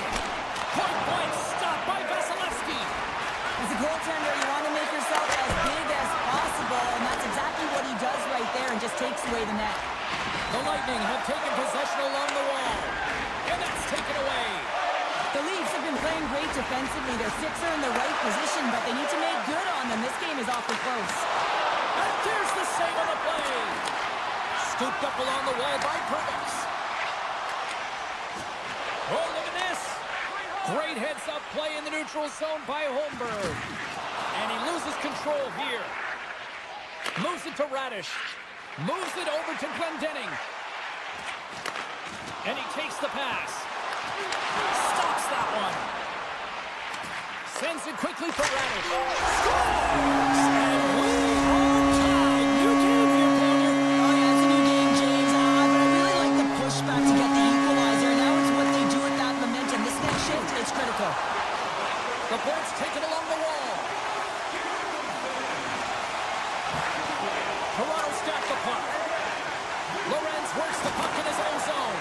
Point blank stop by Vasilevsky. As a goaltender, you want to make yourself as big as possible, and that's exactly what he does right there and just takes away the net. The Lightning have taken possession along the wall, and that's taken away. The Leafs have been playing great defensively. Their six are in the right position, but they need to make good on them. This game is awfully close. And there's the save on the play. Scooped up along the wall by Perkins. Oh, look at this. Great heads-up play in the neutral zone by Holmberg. And he loses control here. Moves it to Radish. Moves it over to Glendening. And he takes the pass. Stops that one. Sends it quickly for Radish. Scores! And we are tied. New game here, Tanner. Oh, yeah, it's a new game, James. But I really like the pushback to get the equalizer. Now it's what they do with that momentum. This next shift, it's critical. The Bolts take it along the wall. Toronto stack the puck. Lorenz works the puck in his own zone.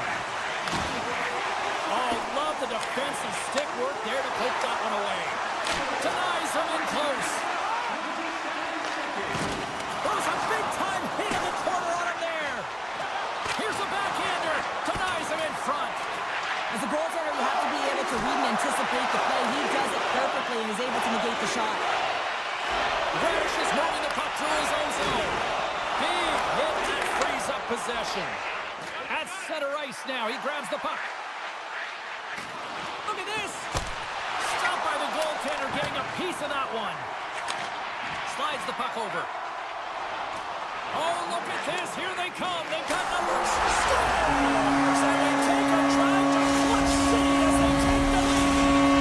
Oh, love the defensive stick work there to poke that one away. Denies him in close. There's a big-time hit in the corner on him there. Here's a backhander. Denies him in front. As a goaltender, you have to be able to read and anticipate the play. He does it perfectly and is able to negate the shot. Radish is moving the puck through his own zone. Big hit that frees up possession. At center ice now, he grabs the puck. Look at this. Stopped by the goaltender, getting a piece of that one. Slides the puck over. Oh, look at this. Here they come. They've got numbers. Scores! And they take a drive to Clutch City as they take the lead.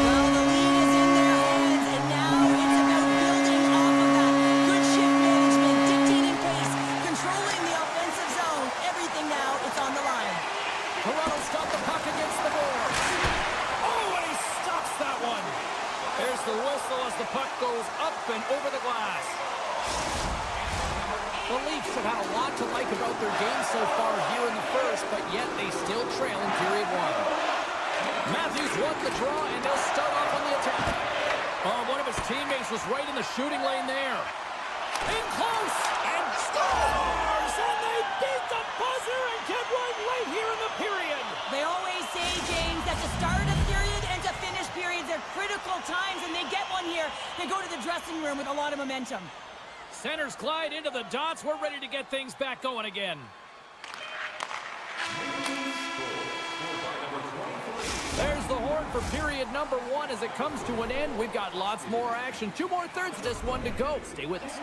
Well, the lead is in their hands, and now it's about building off of that. Good shift management, dictating pace, controlling the offensive zone. Everything now, it's on the line. Toronto's got the puck against the boards. Oh, and he stops that one. There's the whistle as the puck goes up and over the glass. The Leafs have had a lot to like about their game so far here in the first, but yet they still trail in period one. Matthews won the draw, and they'll start off on the attack. Oh, one of his teammates was right in the shooting lane there. In close, and scores! And they beat the buzzer and get one right here in the period. They always say, James, that to start a period and to finish periods are critical times, and they get one here. They go to the dressing room with a lot of momentum. Centers glide into the dots. We're ready to get things back going again. There's the horn for period number 1 as it comes to an end. We've got lots more action. 2 more thirds of this one to go. Stay with us.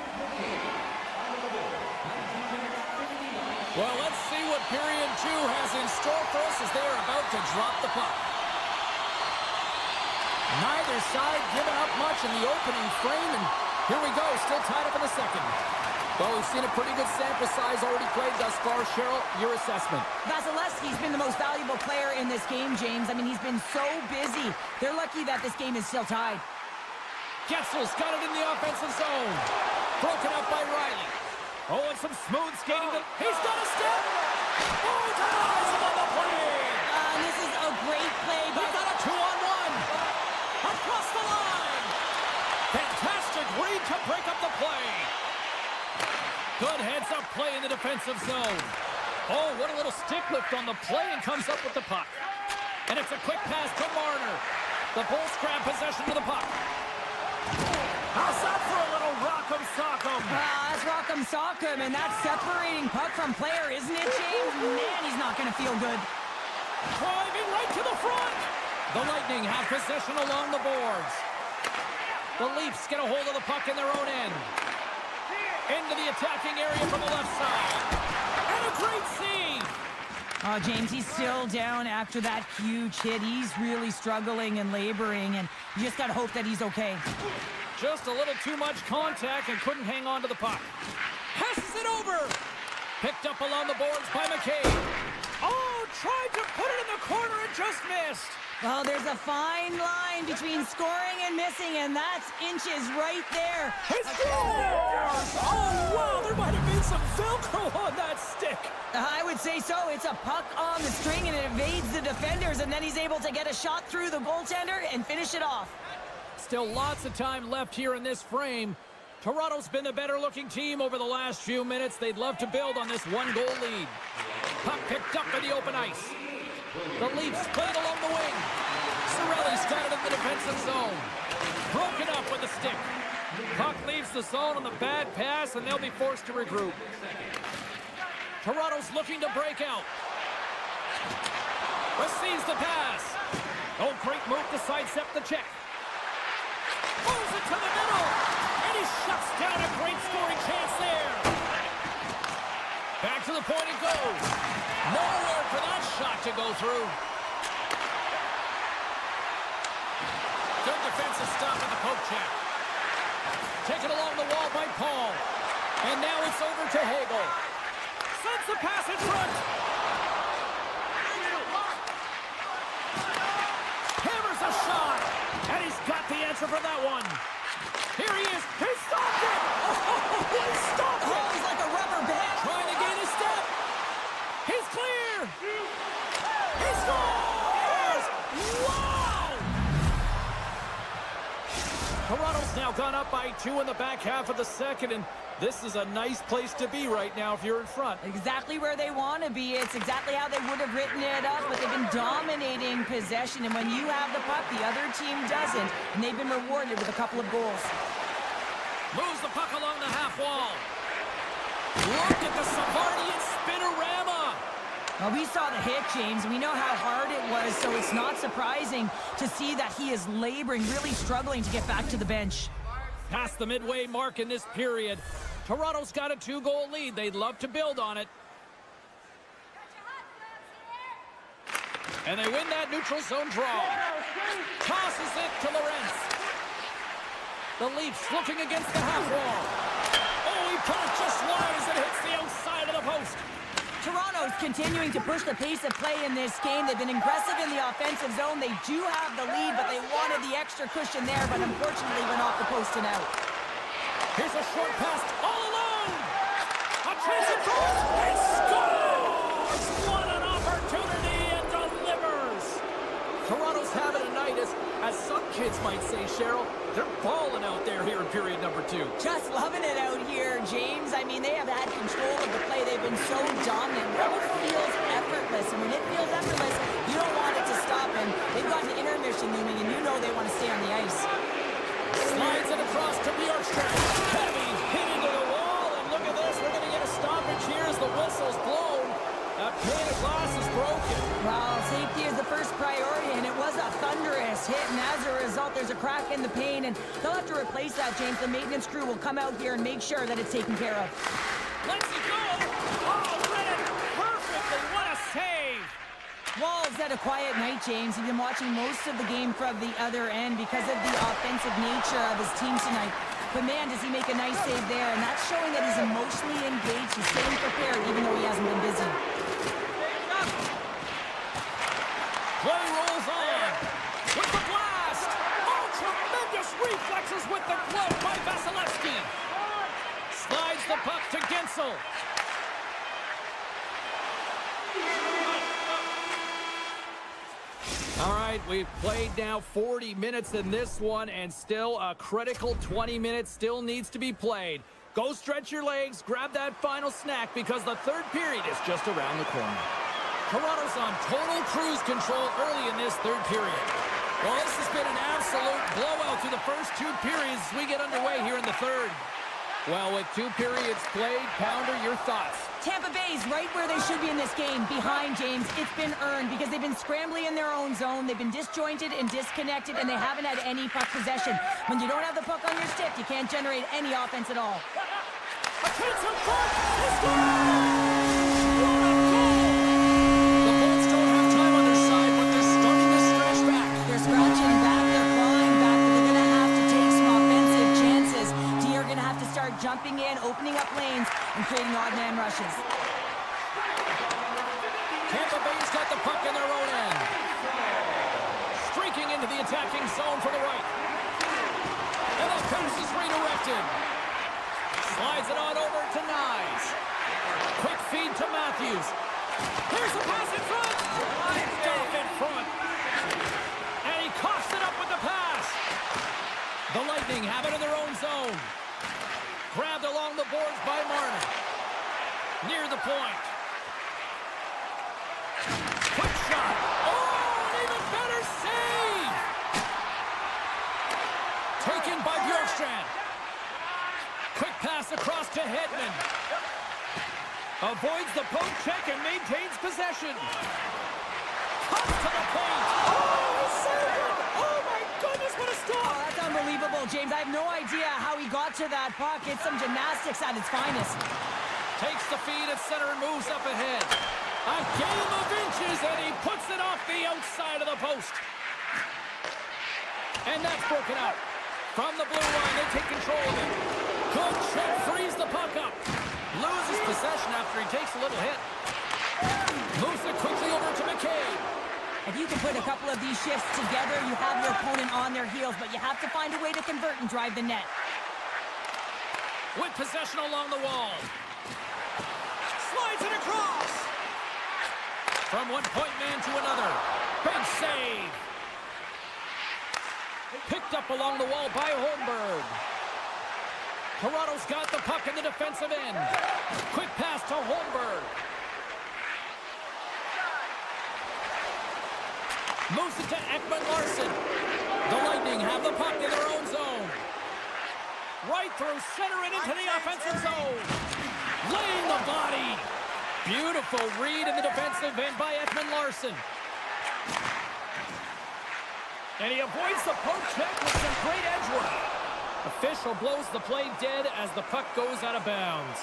Well, let's see what period 2 has in store for us as they are about to drop the puck. Neither side giving up much in the opening frame, and here we go, still tied up in the second. Well, we've seen a pretty good sample size already played thus far. Cheryl, your assessment. Vasilevsky's been the most valuable player in this game, James. I mean, he's been so busy. They're lucky that this game is still tied. Getzel's got it in the offensive zone. Broken up by Riley. Oh, and some smooth skating. He's got a step. Oh, denies him on the play. This is a great play. They've got a 2-on-1. Across the line. Fantastic read to break up the play. Good heads-up play in the defensive zone. Oh, what a little stick lift on the play, and comes up with the puck. And it's a quick pass to Marner. The Bulls grab possession of the puck. How's that for a little rock'em sock'em? That's rock'em sock'em, and that's separating puck from player, isn't it, James? Man, he's not going to feel good. Driving right to the front. The Lightning have possession along the boards. The Leafs get a hold of the puck in their own end. Into the attacking area from the left side. And a great save. Oh, James, he's still down after that huge hit. He's really struggling and laboring, and you just got to hope that he's okay. Just a little too much contact and couldn't hang on to the puck. Passes it over. Picked up along the boards by McCabe. Oh, tried to put it in the corner and just missed. Well, there's a fine line between scoring and missing, and that's inches right there. He scores! Oh, wow, there might have been some Velcro on that stick. I would say so. It's a puck on the string, and it evades the defenders, and then he's able to get a shot through the goaltender and finish it off. Still lots of time left here in this frame. Toronto's been the better-looking team over the last few minutes. They'd love to build on this one-goal lead. Puck picked up in the open ice. The Leafs play it along the wing. Cirelli's got it in the defensive zone. Broken up with the stick. Puck leaves the zone on the bad pass, and they'll be forced to regroup. Toronto's looking to break out. Receives the pass. Oh, great move to sidestep the check. Moves it to the middle. And he shuts down a great scoring chance there. Back to the point it goes. Nowhere for that shot to go through. Good defensive stop at the poke check. Taken along the wall by Paul. And now it's over to Hagel. Sends the pass in front. Hammers a shot. And he's got the answer for that one. Here he is. He stopped it. Oh, he stopped it. Oh, he's like a rubber band. Trying to gain a step. He's clear. He scores. Wow. Toronto's now gone up by 2 in the back half of the second, and this is a nice place to be right now if you're in front. Exactly where they want to be. It's exactly how they would have written it up, but they've been dominating possession, and when you have the puck, the other team doesn't, and they've been rewarded with a couple of goals. Moves the puck along the half wall. Look at the Savardian spinorama. Well, we saw the hit, James. We know how hard it was, so it's not surprising to see that he is laboring, really struggling to get back to the bench. Past the midway mark in this period. Toronto's got a 2-goal lead. They'd love to build on it. And they win that neutral zone draw. Tosses it to Lorentz. The Leafs looking against the half wall. Oh, he put it just wide as it hits the outside of the post. Toronto's continuing to push the pace of play in this game. They've been aggressive in the offensive zone. They do have the lead, but they wanted the extra cushion there, but unfortunately went off the post and out. Here's a short pass all alone. A chance in front. And scores! What an opportunity, and delivers. Toronto's having a night as As some kids might say, Cheryl, they're balling out there here in period number 2. Just loving it out here, James. I mean, they have had control of the play. They've been so dominant. It almost feels effortless. And when it feels effortless, you don't want it to stop. And they've got an intermission looming, and you know they want to stay on the ice. Slides it across to Bjorkstrand. Heavy hit into the wall, and look at this. We're going to get a stoppage here as the whistle's blown. That pane of glass is broken. Well, safety is the first priority, and it was a thunderous hit, and as a result, there's a crack in the pane, and they'll have to replace that, James. The maintenance crew will come out here and make sure that it's taken care of. Let's it go. Oh, read it perfectly. What a save. Wall's had a quiet night, James. He's been watching most of the game from the other end because of the offensive nature of his team tonight. But man, does he make a nice save there, and that's showing that he's emotionally engaged. He's staying prepared, even though he hasn't been busy. Play rolls on. With the blast. Oh, tremendous reflexes with the glove by Vasilevsky. Slides the puck to Gensel. All right, we've played now 40 minutes in this one, and still a critical 20 minutes still needs to be played. Go stretch your legs, grab that final snack, because the third period is just around the corner. Toronto's on total cruise control early in this third period. Well, this has been an absolute blowout through the first 2 periods as we get underway here in the third. Well, with 2 periods played, Pounder, your thoughts? Tampa Bay's right where they should be in this game, behind, James. It's been earned because they've been scrambling in their own zone. They've been disjointed and disconnected, and they haven't had any puck possession. When you don't have the puck on your stick, you can't generate any offense at all. A chance in front! Let's go! What a goal! The Bolts don't have time on their side, but they're starting to stretch back. They're scratching back, they're clawing back, but they're going to have to take some offensive chances. D are going to have to start jumping in, opening up lanes, and creating odd man rushes. Tampa Bay's got the puck in their own end. Streaking into the attacking zone for the right. And the pass is redirected. Slides it on over to Nyes. Quick feed to Matthews. Here's the pass in front. Picked off in front. And he coughs it up with the pass. The Lightning have it in their own zone. Grabbed along the boards by Marner. Near the point. Quick shot. Oh, an even better save. Taken by Bjorkstrand. Quick pass across to Hedman. Avoids the poke check and maintains possession. Cuts to the point. Oh, he saved it. Oh, my goodness, what a stop. Oh, that's unbelievable, James. I have no idea how he got to that puck. It's some gymnastics at its finest. Takes the feed at center and moves up ahead. A game of inches, and he puts it off the outside of the post. And that's broken out. From the blue line, they take control of it. Good check, frees the puck up. Loses possession after he takes a little hit. Moves it quickly over to McCabe. If you can put a couple of these shifts together, you have your opponent on their heels, but you have to find a way to convert and drive the net. With possession along the wall. Slides it across. From one point man to another. Big save. Picked up along the wall by Holmberg. Toronto's got the puck in the defensive end. Quick pass to Holmberg. Moves it to Ekman-Larsson. The Lightning have the puck in their own zone. Right through center and into the offensive zone. Laying the body. Beautiful read in the defensive end by Ekman-Larsson. And he avoids the poke check with some great edge work. Official blows the play dead as the puck goes out of bounds.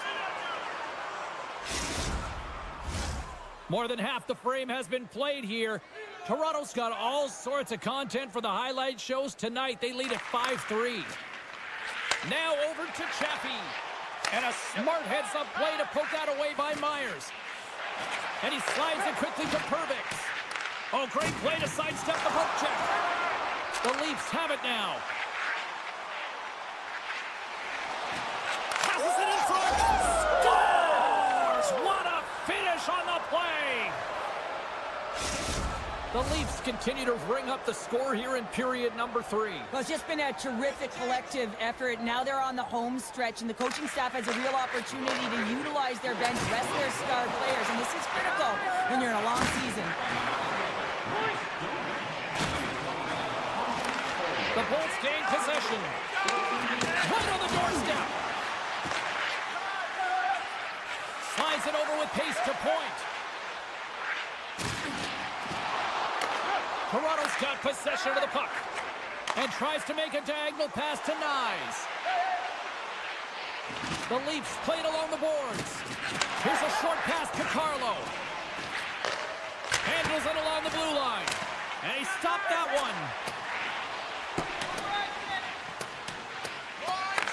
More than half the frame has been played here. Toronto's got all sorts of content for the highlight shows tonight. They lead at 5-3. Now over to Chappie. And a smart heads-up play to poke that away by Myers. And he slides it quickly to Perbix. Oh, great play to sidestep the poke check. The Leafs have it now. Passes it in front. Scores! What a finish on the play! The Leafs continue to ring up the score here in period number 3. Well, it's just been a terrific collective effort. Now they're on the home stretch, and the coaching staff has a real opportunity to utilize their bench, rest their star players, and this is critical when you're in a long season. The Bolts gain possession. Right on the doorstep. Slides it over with pace to point. Toronto's got possession of the puck and tries to make a diagonal pass to Nyes. The Leafs play it along the boards. Here's a short pass to Carlo. Handles it along the blue line. And he stopped that one.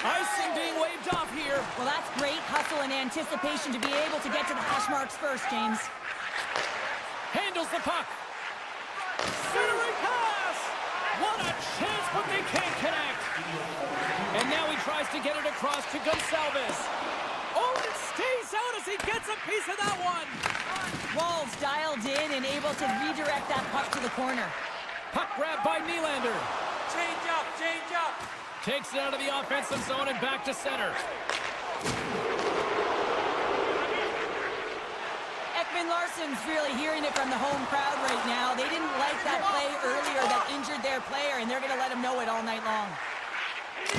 Icing being waved off here. Well, that's great hustle and anticipation to be able to get to the hash marks first, James. Handles the puck. Centering pass! What a chance, but they can't connect. And now he tries to get it across to Gonçalves. Oh, and it stays out as he gets a piece of that one. Walls dialed in and able to redirect that puck to the corner. Puck grab by Nylander. Change up, change up. Takes it out of the offensive zone and back to center. Larson's really hearing it from the home crowd right now. They didn't like that play earlier that injured their player, and they're going to let him know it all night long.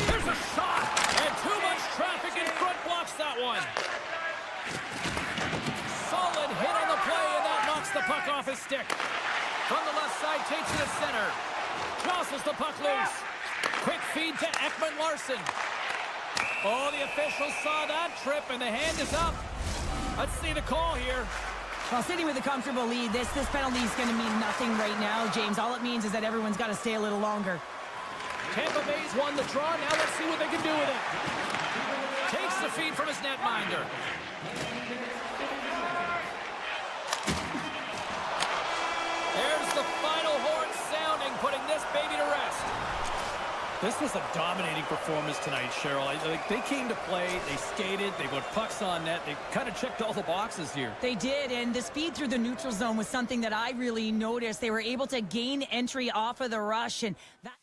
There's a shot, and too much traffic in front blocks that one. Solid hit on the play, and that knocks the puck off his stick. From the left side, takes it to center. Jostles the puck loose. Quick feed to Ekman-Larsson. Oh, the officials saw that trip, and the hand is up. Let's see the call here. Well, sitting with a comfortable lead, this penalty is going to mean nothing right now, James. All it means is that everyone's got to stay a little longer. Tampa Bay's won the draw. Now let's see what they can do with it. Takes the feed from his netminder. There's the final horn sounding, putting this baby to rest. This was a dominating performance tonight, Cheryl. They came to play, they skated, they put pucks on net, they kind of checked all the boxes here. They did, and the speed through the neutral zone was something that I really noticed. They were able to gain entry off of the rush, and that...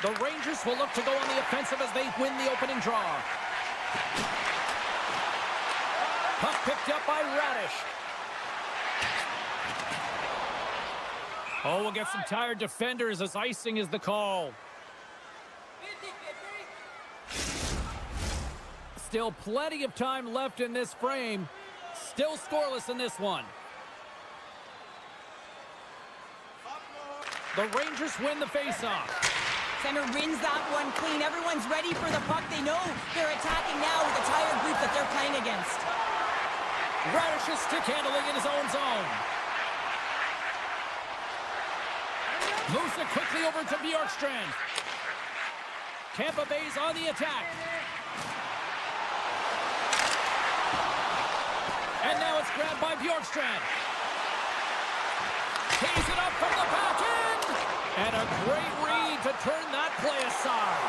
The Rangers will look to go on the offensive as they win the opening draw. Puck picked up by Radish. Oh, we'll get some tired defenders as icing is the call. Still plenty of time left in this frame. Still scoreless in this one. The Rangers win the faceoff. Center wins that one clean. Everyone's ready for the puck. They know they're attacking now with the tired group that they're playing against. Radish's stick handling in his own zone. Moves it quickly over to Bjorkstrand. Tampa Bay's on the attack. And now it's grabbed by Bjorkstrand. Tees it up from the back end. And a great read to turn that play aside.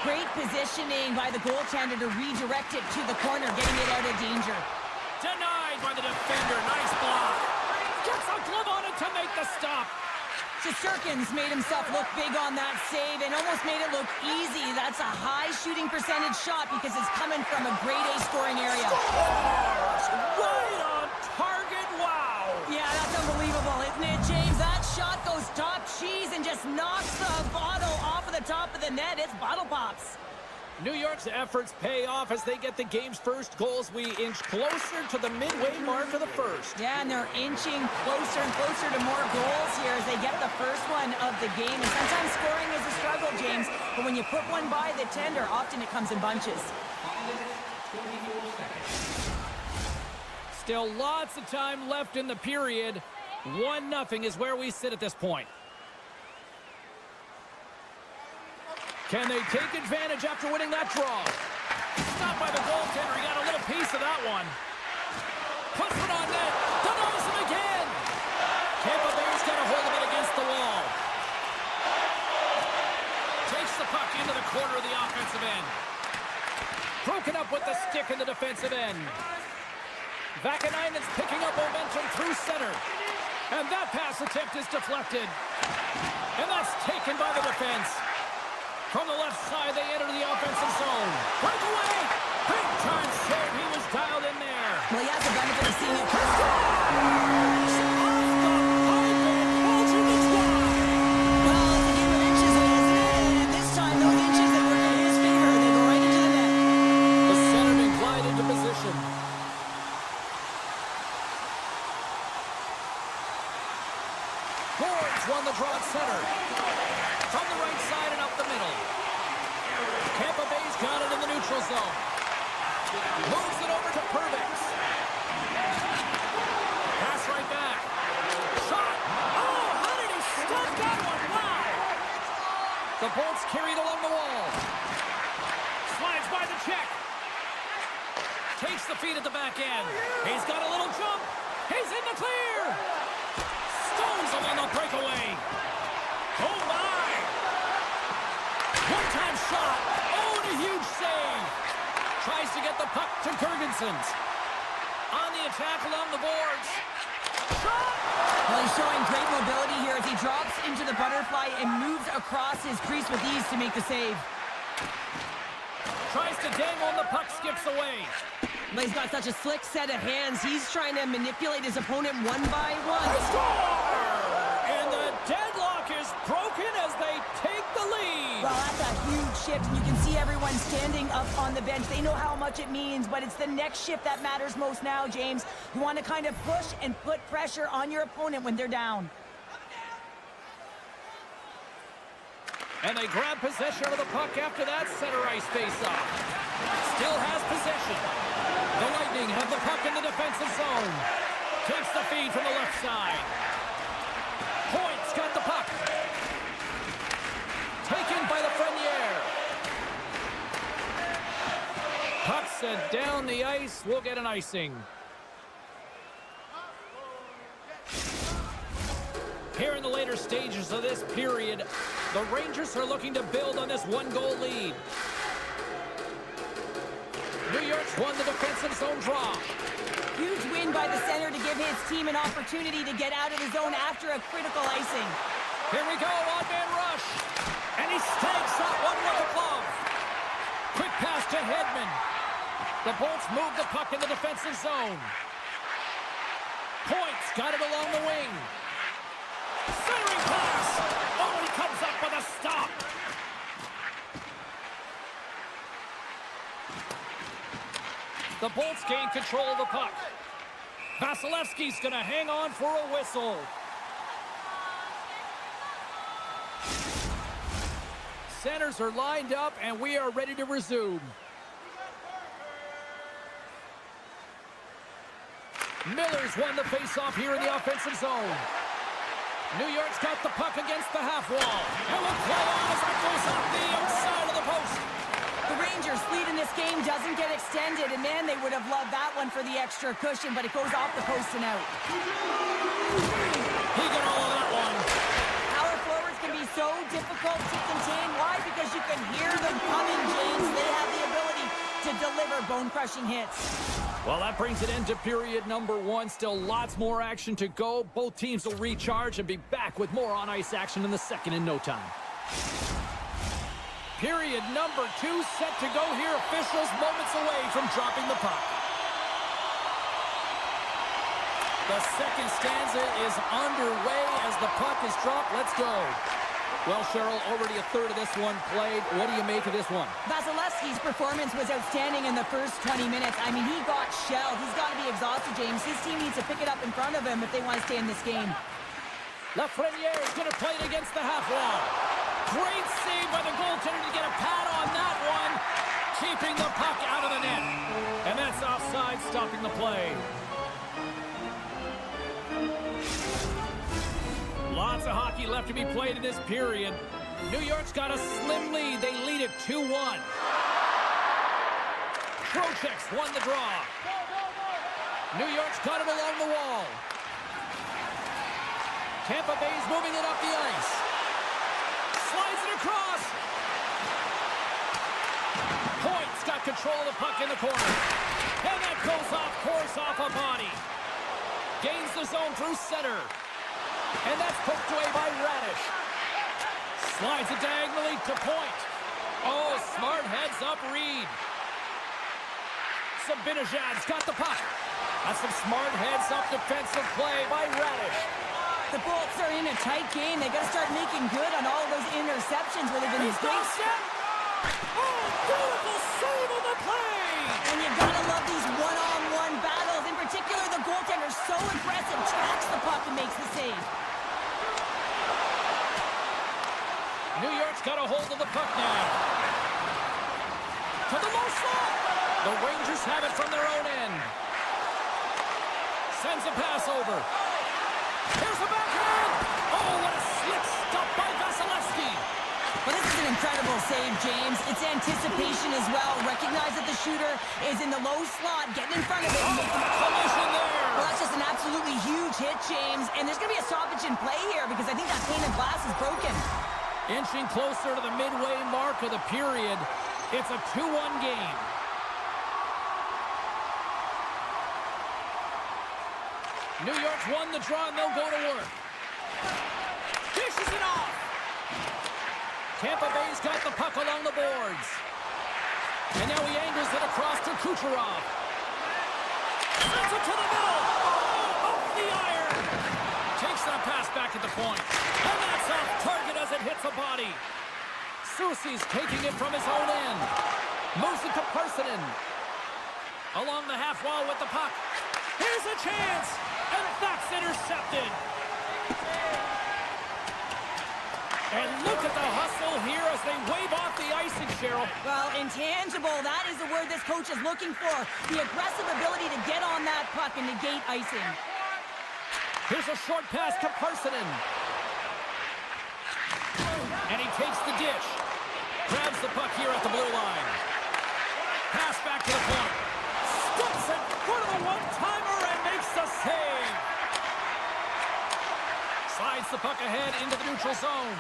Great positioning by the goaltender to redirect it to the corner, getting it out of danger. Denied by the defender. Nice block. Gets a glove on it to make the stop. Shesterkin's made himself look big on that save and almost made it look easy. That's a high shooting percentage shot because it's coming from a grade A scoring area. Right on target. Wow. Yeah, that's unbelievable, isn't it, James? That shot goes top cheese and just knocks the bottle off of the top of the net. It's bottle pops. New York's efforts pay off as they get the game's first goals. We inch closer to the midway mark of the first. Yeah, and they're inching closer and closer to more goals here as they get the first one of the game. And sometimes scoring is a struggle, James, but when you put one by the tender, often it comes in bunches. Still lots of time left in the period. 1-0 is where we sit at this point. Can they take advantage after winning that draw? Stopped by the goaltender. He got a little piece of that one. Puts it on net. Denies him again. Tampa Bay's got a hold of it against the wall. Takes the puck into the corner of the offensive end. Broken up with the stick in the defensive end. Vakanainen's picking up momentum through center. And that pass attempt is deflected. And that's taken by the defense. From the left side, they enter the offensive zone. Breakaway! Big time save. He was dialed in there. Well, he has the benefit of seeing it. Well, it's a game of inches, and this time, those inches that work in his favor, they go right into the net. The centerman glide into position. Boards won the draw at center. From the right side and up the middle. Tampa Bay's got it in the neutral zone. Moves it over to Pervix. Pass right back. Shot. Oh, how did he stop that one? Wow. The Bolts carried along the wall. Slides by the check. Takes the feed at the back end. He's got a little jump. He's in the clear. Stones him on the breakaway. Oh, my. One-time shot. Oh, and a huge save. Tries to get the puck to Gergensons. On the attack along the boards. Shot! Well, he's showing great mobility here as he drops into the butterfly and moves across his crease with ease to make the save. Tries to dangle and the puck skips away. But he's got such a slick set of hands. He's trying to manipulate his opponent one by one. Score! And the deadlock is broken as they take the lead. Well, that's a huge shift, and you can see everyone standing up on the bench. They know how much it means, but it's the next shift that matters most now, James. You want to kind of push and put pressure on your opponent when they're down. And they grab possession of the puck after that center ice face-off. Still has possession. The Lightning have the puck in the defensive zone. Takes the feed from the left side. Point's got the puck. Taken by the Frenier. Puck sent down the ice. We'll get an icing. Here in the later stages of this period, the Rangers are looking to build on this one-goal lead. New York's won the defensive zone draw. Huge win by the center to give his team an opportunity to get out of the zone after a critical icing. Here we go, odd man rush. And And he snags that one with a glove. Quick pass to Hedman. The Bolts move the puck in the defensive zone. Points got it along the wing. Centering pass. Oh, and he comes up with a stop. The Bolts gain control of the puck. Vasilevsky's going to hang on for a whistle. Centers are lined up, and we are ready to resume. Miller's won the faceoff here in the offensive zone. New York's got the puck against the half wall. And we'll play on as that goes off the outside of the post. The Rangers' lead in this game doesn't get extended, and man, they would have loved that one for the extra cushion, but it goes off the post and out. He got all of that one. Power forwards can be so difficult to contain. Why? Because you can hear them coming, James. They have the ability to deliver bone-crushing hits. Well, that brings it into period number 1. Still lots more action to go. Both teams will recharge and be back with more on-ice action in the second in no time. Period number 2 set to go here. Officials moments away from dropping the puck. The second stanza is underway as the puck is dropped. Let's go. Well, Cheryl, already a third of this one played. What do you make of this one? Vasilevsky's performance was outstanding in the first 20 minutes. I mean, he got shelled. He's got to be exhausted, James. His team needs to pick it up in front of him if they want to stay in this game. Lafreniere is going to play it against the half wall. Great save by the goaltender to get a pad on that one. Keeping the puck out of the net. And that's offside, stopping the play. Lots of hockey left to be played in this period. New York's got a slim lead. They lead it 2-1. Trocheck's won the draw. New York's got it along the wall. Tampa Bay's moving it up the ice. Slides it across. Point's got control of the puck in the corner. And that goes off course off a body. Gains the zone through center. And that's poked away by Radish. Slides it diagonally to Point. Oh, smart heads up Reed. Sabinajad's got the puck. That's some smart heads up defensive play by Radish. The Bolts are in a tight game. They got to start making good on all of those interceptions where they've been He's got set. Oh, beautiful save of the play. And you gotta love these one-on-one battles. In particular, the goaltender so aggressive, tracks the puck and makes the save. New York's got a hold of the puck now. To the low slot. The Rangers have it from their own end. Sends a pass over. Here's the backhand. Oh, what a slick stop by Vasilevsky. Well, this is an incredible save, James. It's anticipation as well. Recognize that the shooter is in the low slot, getting in front of it. Collision there. Well, that's just an absolutely huge hit, James. And there's going to be a stoppage in play here because I think that pane of glass is broken. Inching closer to the midway mark of the period. It's a 2-1 game. New York's won the draw, and they'll go to work. Dishes it off. Tampa Bay's got the puck along the boards. And now he angles it across to Kucherov. Sends it to the middle. Oh, off the iron. Takes that pass back at the point. And that's off target as it hits a body. Soucy's taking it from his own end. Moves it to Parsonen. Along the half wall with the puck. Here's a chance. And that's intercepted. And look at the hustle here as they wave off the icing, Cheryl. Well, intangible, that is the word this coach is looking for. The aggressive ability to get on that puck and negate icing. Here's a short pass to Parsonen. And he takes the dish. Grabs the puck here at the blue line. Pass back to the point. Steps in front of the one-timer and makes the save. Slides the puck ahead into the neutral zone.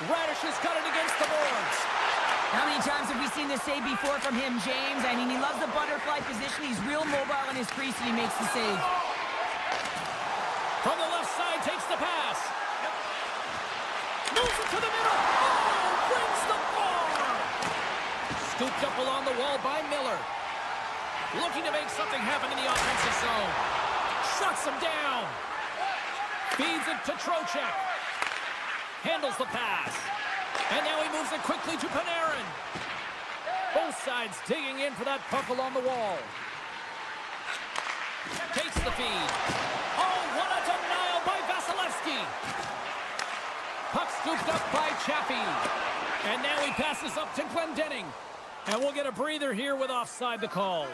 Radish has got it against the boards. How many times have we seen this save before from him, James? I mean, he loves the butterfly position. He's real mobile in his crease, and he makes the save. From the left side, takes the pass. Moves it to the middle. Oh! Scooped up along the wall by Miller. Looking to make something happen in the offensive zone. Shuts him down. Feeds it to Trocheck. Handles the pass. And now he moves it quickly to Panarin. Both sides digging in for that puck along the wall. Takes the feed. Oh, what a denial by Vasilevsky. Puck scooped up by Chaffee. And now he passes up to Glendening. And we'll get a breather here with offside the call.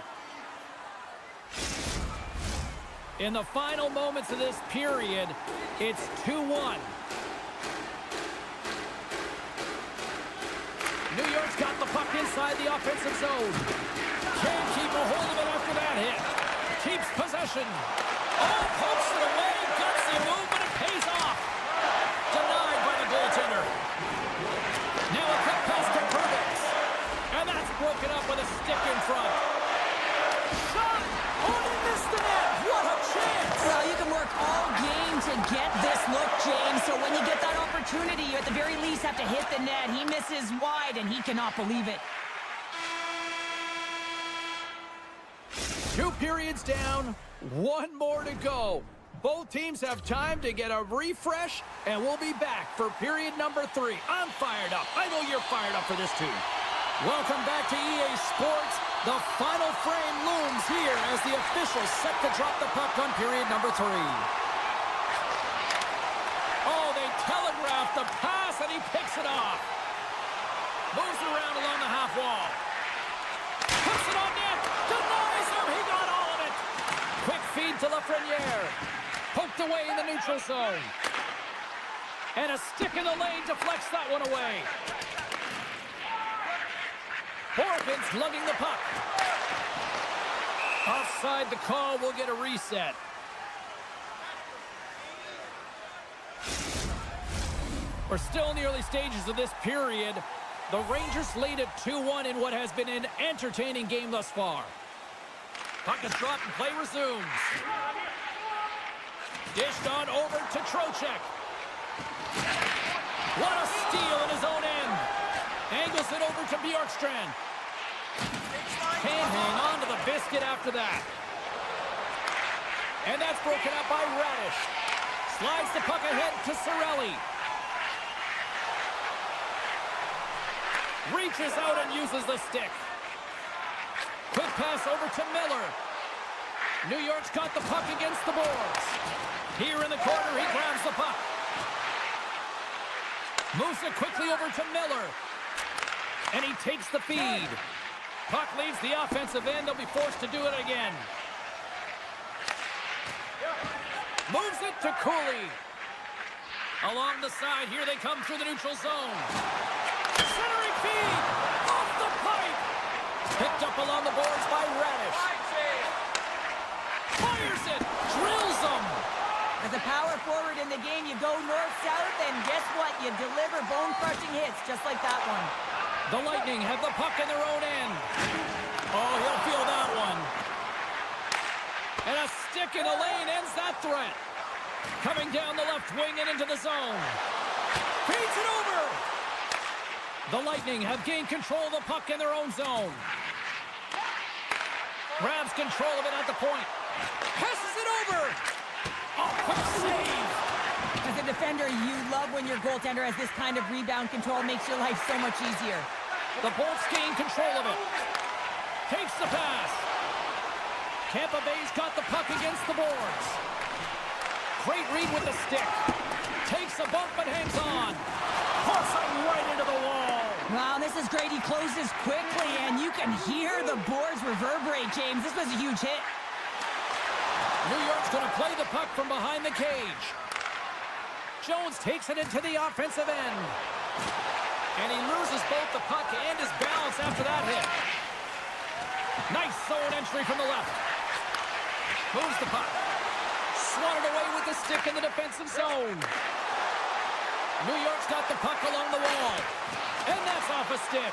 In the final moments of this period, it's 2-1. New York's got the puck inside the offensive zone. Can't keep a hold of it after that hit. Keeps possession. Oh, pokes it away. Gutsy move, but it pays off. Denied by the goaltender. Now a quick pass to Perbix. And that's broken up with a stick in front. Shot! Oh, they missed the net! What a chance! Well, you can work all game to get this look, James. So when you get that opportunity, you at the very least have to hit the net. He misses wide, and he cannot believe it. 2 periods down, 1 more to go. Both teams have time to get a refresh, and we'll be back for period number 3. I'm fired up. I know you're fired up for this too. Welcome back to EA Sports. The final frame looms here as the officials set to drop the puck on period number 3. Oh, they telegraphed the pass, and he picks it off. Moves around along the half wall. Puts it on net. Denies him. He got all of it. Quick feed to Lafreniere. Poked away in the neutral zone. And a stick in the lane deflects that one away. Horkin's lugging the puck. Offside the call. We'll get a reset. We're still in the early stages of this period. The Rangers lead at 2-1 in what has been an entertaining game thus far. Puck is dropped and play resumes. Dished on over to Trocheck. What a steal in his own end. Angles it over to Bjorkstrand. Can't hang on to the biscuit after that. And that's broken up by Radish. Slides the puck ahead to Cirelli. Reaches out and uses the stick. Quick pass over to Miller. New York's got the puck against the boards. Here in the corner, he grabs the puck. Moves it quickly over to Miller. And he takes the feed. Puck leaves the offensive end. They'll be forced to do it again. Moves it to Cooley. Along the side, here they come through the neutral zone. Centering feed. Off the pipe. Picked up along the boards by Radish. Fires it. Drills them. As a power forward in the game, you go north-south, and guess what? You deliver bone-crushing hits just like that one. The Lightning have the puck in their own end. Oh, he'll feel that one. And a stick in the lane ends that threat. Coming down the left wing and into the zone. Feeds it over. The Lightning have gained control of the puck in their own zone. Grabs control of it at the point. Passes it over. Oh, quick save. As a defender, you love when your goaltender has this kind of rebound control. Makes your life so much easier. The Bolts gain control of it. Takes the pass. Tampa Bay's got the puck against the boards. Great read with the stick. Takes a bump but hangs on. Puts it right into the wall. Wow, this is great. He closes quickly, and you can hear the boards reverberate, James. This was a huge hit. New York's going to play the puck from behind the cage. Jones takes it into the offensive end. And he loses both the puck and his balance after that hit. Nice zone entry from the left. Moves the puck. Swatted away with the stick in the defensive zone. New York's got the puck along the wall. And that's off a stick.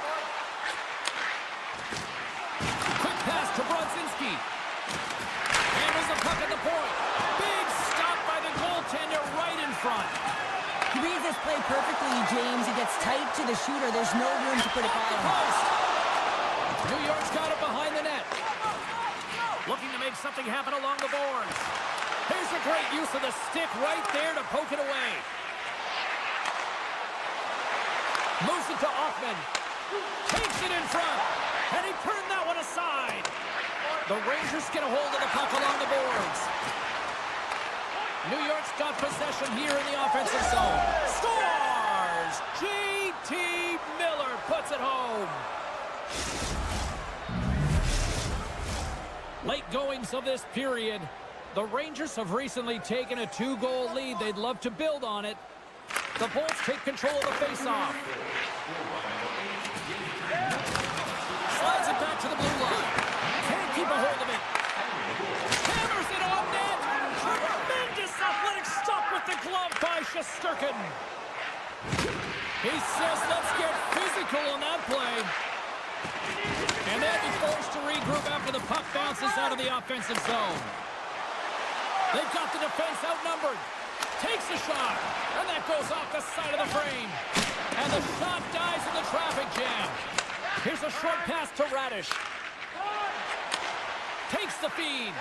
Quick pass to Brodzinski. Handles the puck at the point. Big stop by the goaltender right in front. He reads this play perfectly, James. He gets tight to the shooter. There's no room to put it by him. New York's got it behind the net. Looking to make something happen along the boards. Here's a great use of the stick right there to poke it away. Moves it to Hoffman. Takes it in front. And he turned that one aside. The Rangers get a hold of the puck along the boards. New York's got possession here in the offensive zone. Scores! J.T. Miller puts it home. Late goings of this period. The Rangers have recently taken a 2-goal lead. They'd love to build on it. The Bolts take control of the faceoff. Slides it back to the blue line. Can't keep a hold of it. Hammers it on net. Tremendous athletic stop with the glove by Shesterkin. He says, let's get physical on that play. And they'll be forced to regroup after the puck bounces out of the offensive zone. They've got the defense outnumbered. Takes a shot. And that goes off the side of the frame. And the shot dies in the traffic jam. Here's a short pass to Radish. Takes the feed.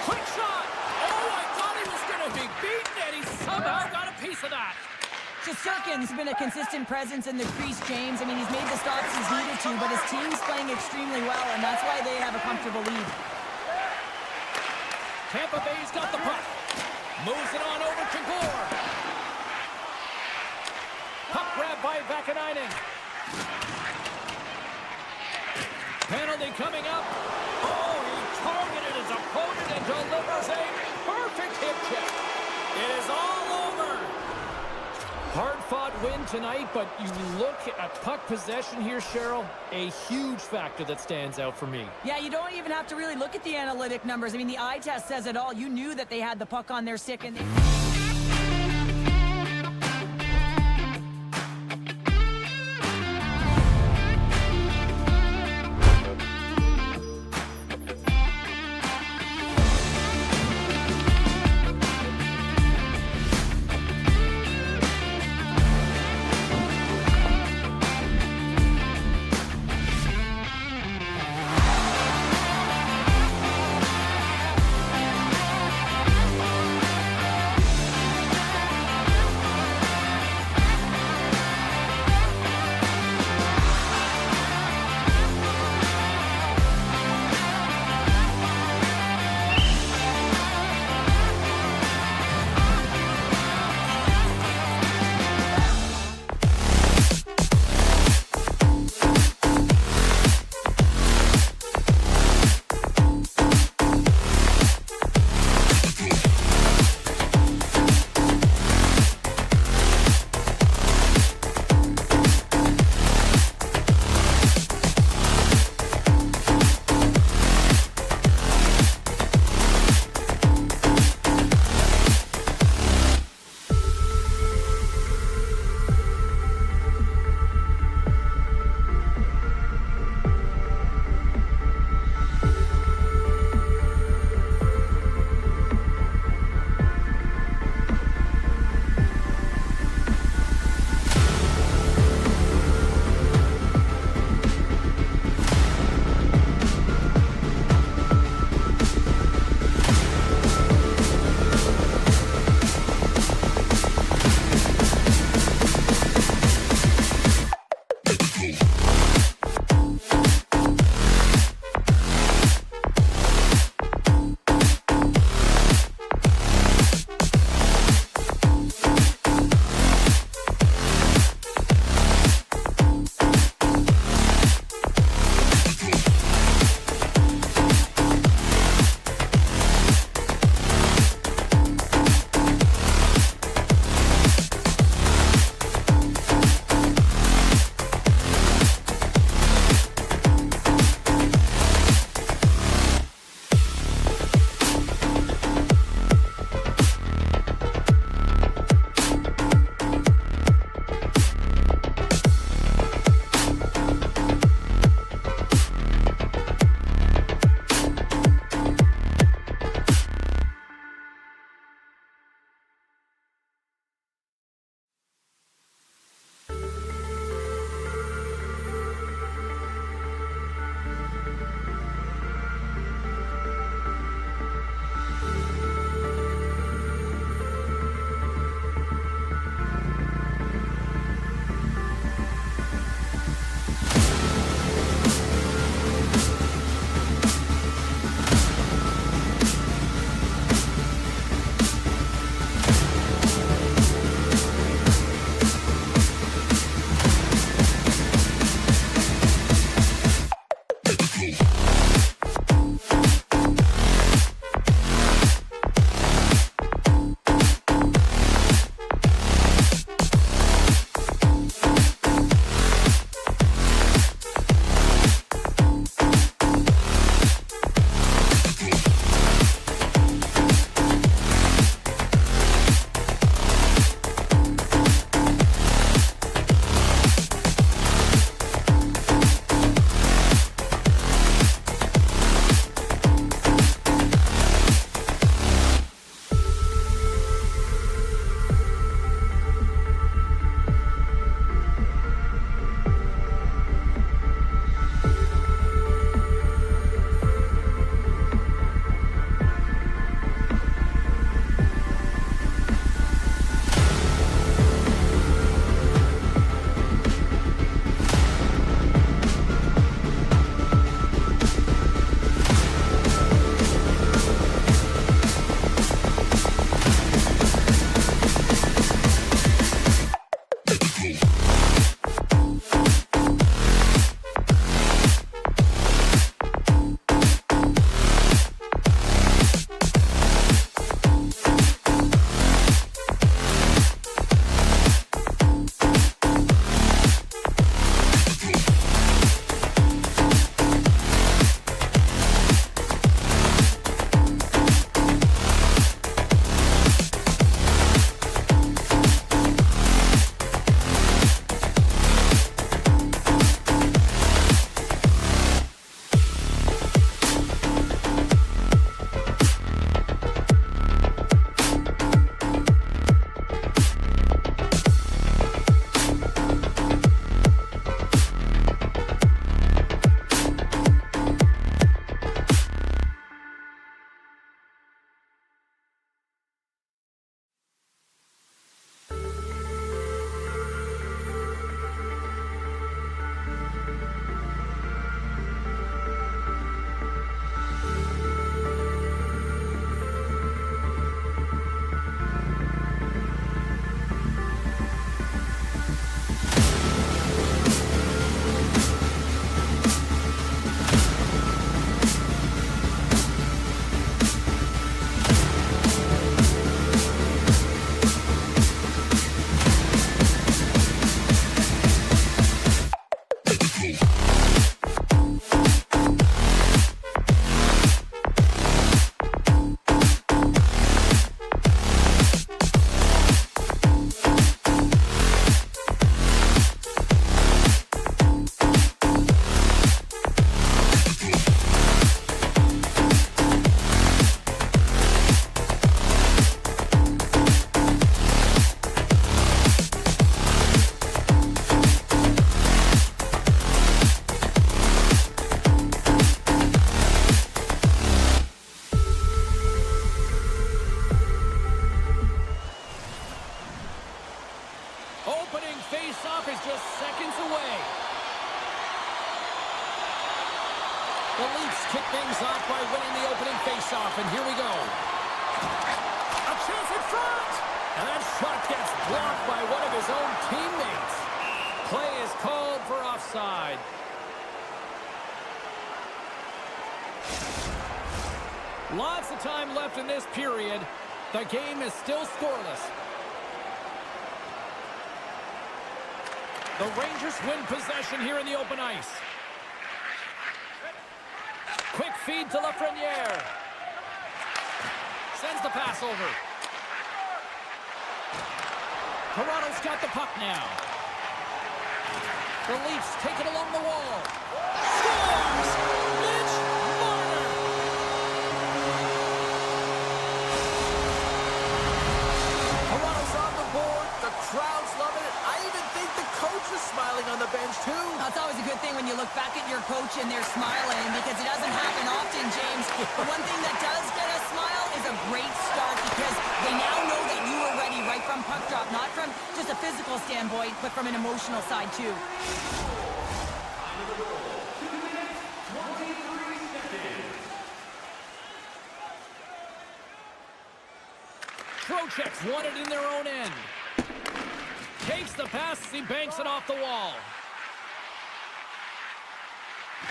Quick shot. Oh, I thought he was going to be beaten, and he somehow got a piece of that. Shesterkin's been a consistent presence in the crease, James. I mean, he's made the stops he's needed to, but his team's playing extremely well, and that's why they have a comfortable lead. Tampa Bay's got the puck. Moves it on over to Gore. Puck grab by Vakanainen. Penalty coming up. Oh, he targeted his opponent and delivers a perfect hip check. It is all over. Hard-fought win tonight, but you look at puck possession here, Cheryl, a huge factor that stands out for me. Yeah, you don't even have to really look at the analytic numbers. I mean, the eye test says it all. You knew that they had the puck on their stick, and they... opening face-off is just seconds away. The Leafs kick things off by winning the opening face-off, and here we go. A chance in front! And that shot gets blocked by one of his own teammates. Play is called for offside. Lots of time left in this period. The game is still scoreless. The Rangers win possession here in the open ice. Quick feed to Lafreniere. Sends the pass over. Toronto's got the puck now. The Leafs take it along the wall. Scores! Mitch Marner! Toronto's on the board. The crowd's loving it. I even think the coach is smiling on the bench, too. That's always a good thing when you look back at your coach and they're smiling, because it doesn't happen often, James. The one thing that does get a smile is a great start, because they now know that you are ready right from puck drop, not from just a physical standpoint, but from an emotional side, too. Trocheck's won it in their own end. Takes the pass as he banks it off the wall.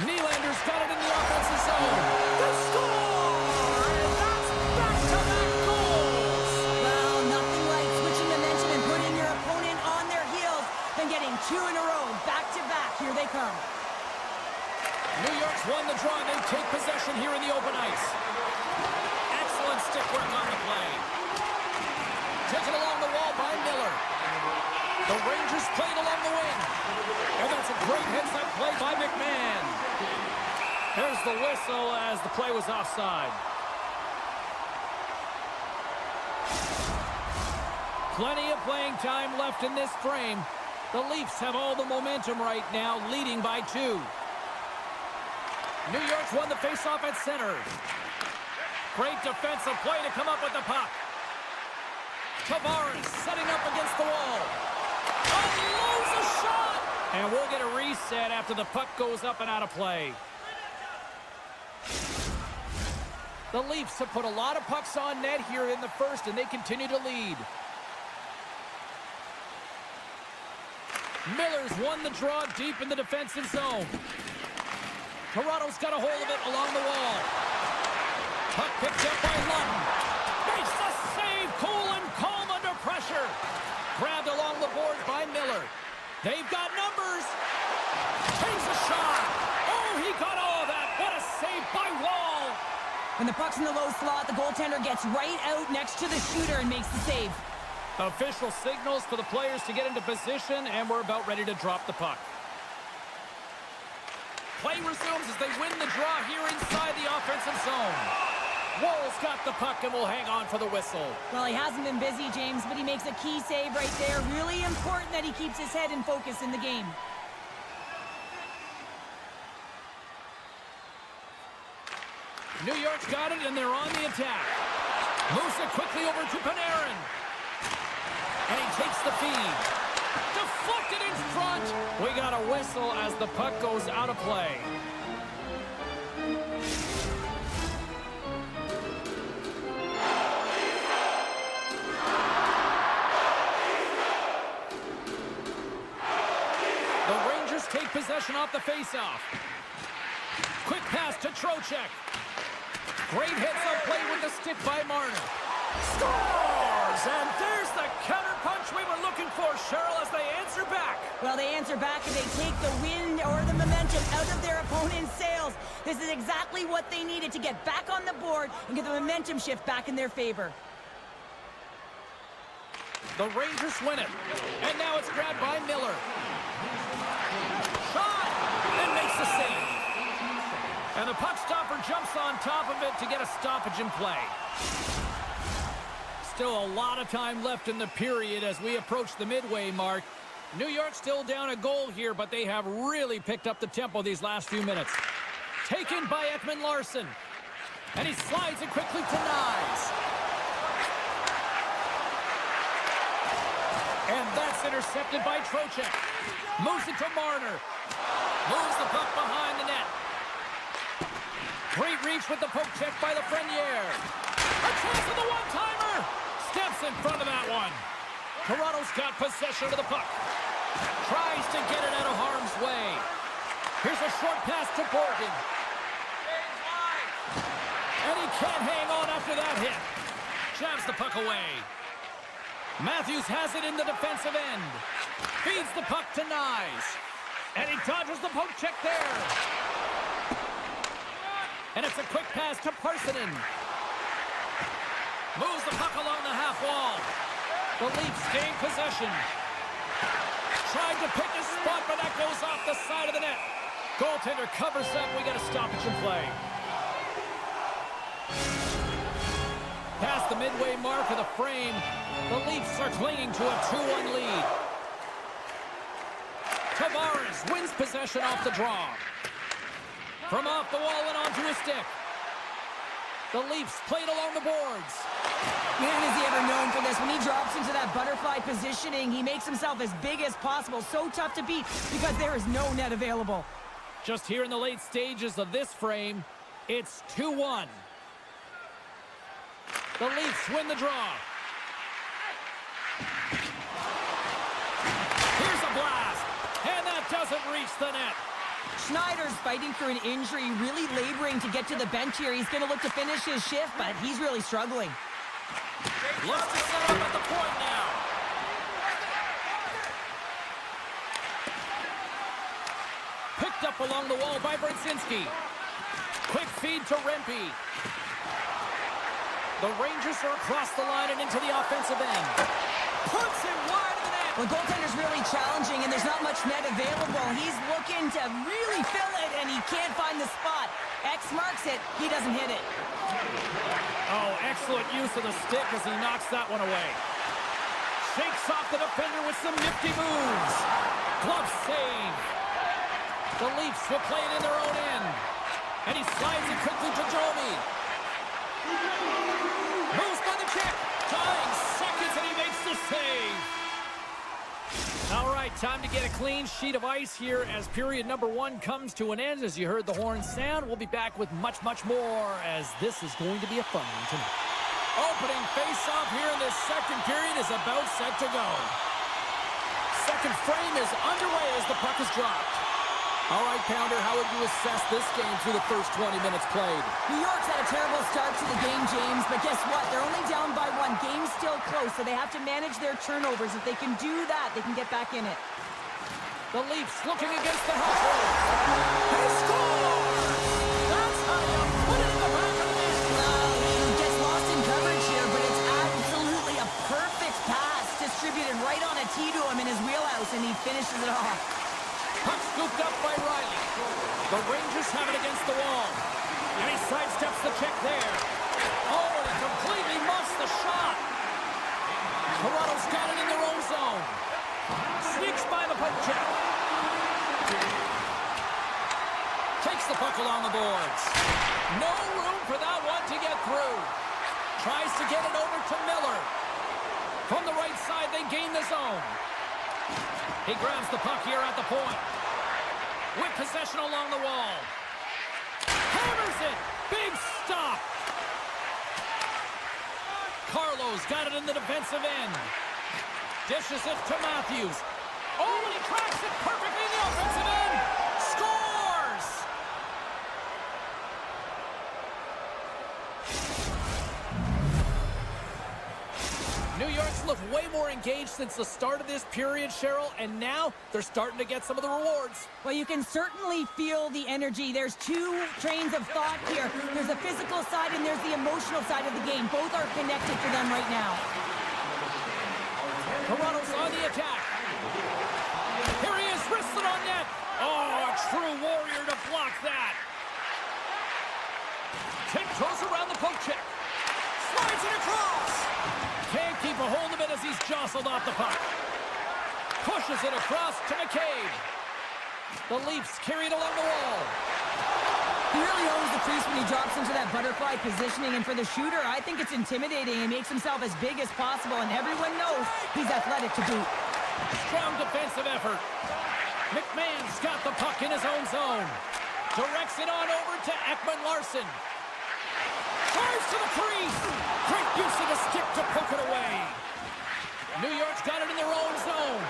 Nylander's got it in the offensive zone. The score! And that's back-to-back goals! Well, nothing like switching momentum and putting your opponent on their heels than getting two in a row, back-to-back. Here they come. New York's won the draw. They take possession here in the open ice. Excellent stick work on the play. Taken along the wall by Miller. The Rangers played along the wing. And that's a great heads-up play by McMahon. There's the whistle as the play was offside. Plenty of playing time left in this frame. The Leafs have all the momentum right now, leading by 2. New York's won the faceoff at center. Great defensive play to come up with the puck. Tavares setting up against the wall. Unloads a shot! And we'll get a reset after the puck goes up and out of play. The Leafs have put a lot of pucks on net here in the first, and they continue to lead. Miller's won the draw deep in the defensive zone. Toronto's got a hold of it along the wall. Puck picked up by Lundin. Makes the save, cool and calm under pressure. Grabbed along the boards by Miller. They've got numbers. Takes a shot. Oh, he got all of that. What a save by Wall. When the puck's in the low slot, the goaltender gets right out next to the shooter and makes the save. Official signals for the players to get into position, and we're about ready to drop the puck. Play resumes as they win the draw here inside the offensive zone. Wall's got the puck and will hang on for the whistle. Well, he hasn't been busy, James, but he makes a key save right there. Really important that he keeps his head in focus in the game. New York's got it, and they're on the attack. Moves it quickly over to Panarin. And he takes the feed. Deflected in front. We got a whistle as the puck goes out of play. The Rangers take possession off the faceoff. Quick pass to Trocheck. Great heads-up play with the stick by Marner. Scores! And there's the counterpunch we were looking for, Cheryl, as they answer back. Well, they answer back and they take the wind or the momentum out of their opponent's sails. This is exactly what they needed to get back on the board and get the momentum shift back in their favor. The Rangers win it. And now it's grabbed by Miller. Shot! And makes the save. And the puck stopper jumps on top of it to get a stoppage in play. Still a lot of time left in the period as we approach the midway mark. New York still down a goal here, but they have really picked up the tempo these last few minutes. Taken by Ekman Larsson. And he slides it quickly to Nyes. And that's intercepted by Trocheck. Moves it to Marner. Moves the puck behind the net. Great reach with the poke check by Lafreniere. A chance for the one-timer. Steps in front of that one. Toronto's got possession of the puck. Tries to get it out of harm's way. Here's a short pass to Borgen. And he can't hang on after that hit. Jabs the puck away. Matthews has it in the defensive end. Feeds the puck to Nyes. And he dodges the poke check there. And it's a quick pass to Parsonen. Moves the puck along the half wall. The Leafs gain possession. Tried to pick a spot, but that goes off the side of the net. Goaltender covers up. We got a stoppage in play. Past the midway mark of the frame, the Leafs are clinging to a 2-1 lead. Tavares wins possession off the draw. From off the wall and onto his stick. The Leafs played along the boards. Man, is he ever known for this. When he drops into that butterfly positioning, he makes himself as big as possible. So tough to beat because there is no net available. Just here in the late stages of this frame, it's 2-1. The Leafs win the draw. Here's a blast, and that doesn't reach the net. Schneider's fighting for an injury, really laboring to get to the bench here. He's going to look to finish his shift, but he's really struggling. Looks to set up at the point now. Picked up along the wall by Brzezinski. Quick feed to Rempe. The Rangers are across the line and into the offensive end. Puts it wide of the net. The goaltender's really challenging, and there's not much net available. He's looking to really fill it, and he can't find the spot. X marks it. He doesn't hit it. Oh, excellent use of the stick as he knocks that one away. Shakes off the defender with some nifty moves. Glove save. The Leafs will play it in their own end. And he slides it quickly to Domi. Moves by the check. Tying seconds, and he makes the save. All right, time to get a clean sheet of ice here as period number 1 comes to an end. As you heard the horn sound, we'll be back with much, much more as this is going to be a fun one tonight. Opening face-off here in this second period is about set to go. Second frame is underway as the puck is dropped. All right, Pounder, how would you assess this game through the first 20 minutes played? New York's had a terrible start to the game, James, but guess what? They're only down by 1. Game's still close, so they have to manage their turnovers. If they can do that, they can get back in it. The Leafs looking against the household. He scores! That's how you put it in the back of the net. He gets lost in coverage here, but it's absolutely a perfect pass distributed right on a tee to him in his wheelhouse, and he finishes it off. Puck scooped up by Riley. The Rangers have it against the wall. And he sidesteps the check there. Oh, and he completely muffs the shot. Toronto's got it in their own zone. Sneaks by the poke check. Takes the puck along the boards. No room for that one to get through. Tries to get it over to Miller. From the right side, they gain the zone. He grabs the puck here at the point. With possession along the wall. Hammers it. Big stop. Carlo's got it in the defensive end. Dishes it to Matthews. Oh, and he cracks it perfectly in the offensive end. Scores! New York's looked way more engaged since the start of this period, Cheryl, and now they're starting to get some of the rewards. Well, you can certainly feel the energy. There's 2 trains of thought here. There's the physical side and there's the emotional side of the game. Both are connected for them right now. Toronto's on the attack. Here he is, wristed on net. Oh, a true warrior to block that. Tiptoes around the poke check. Slides it across. Can't keep a hold of it as he's jostled off the puck. Pushes it across to McCabe. The Leafs carry it along the wall. He really owns the crease when he drops into that butterfly positioning, and for the shooter, I think it's intimidating. He makes himself as big as possible, and everyone knows he's athletic to boot. Strong defensive effort. McMahon's got the puck in his own zone. Directs it on over to Ekman-Larsson. Drives to the crease. Great use of the stick to poke it away. New York's got it in their own zone.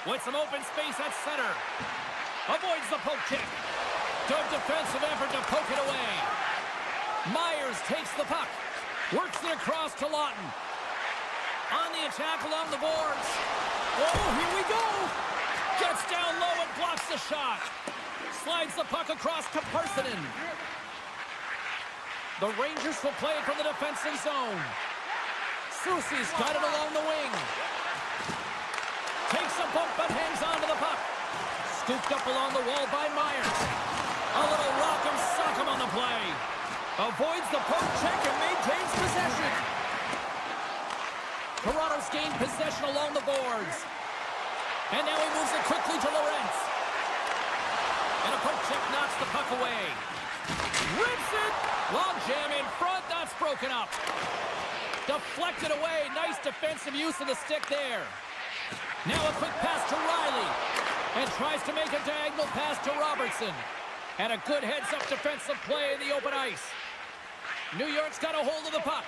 With some open space at center. Avoids the poke check. Good defensive effort to poke it away. Myers takes the puck. Works it across to Lawton. On the attack along the boards. Oh, here we go. Gets down low and blocks the shot. Slides the puck across to Parssinen. The Rangers will play it from the defensive zone. Soucy's got it along the wing. Takes a bump but hangs on to the puck. Scooped up along the wall by Myers. A little rock and sock him on the play. Avoids the poke check and maintains possession. Toronto's gained possession along the boards. And now he moves it quickly to Lorentz. And a poke check knocks the puck away. Rips it! Long jam in front, that's broken up. Deflected away, nice defensive use of the stick there. Now a quick pass to Riley. And tries to make a diagonal pass to Robertson. And a good heads-up defensive play in the open ice. New York's got a hold of the puck.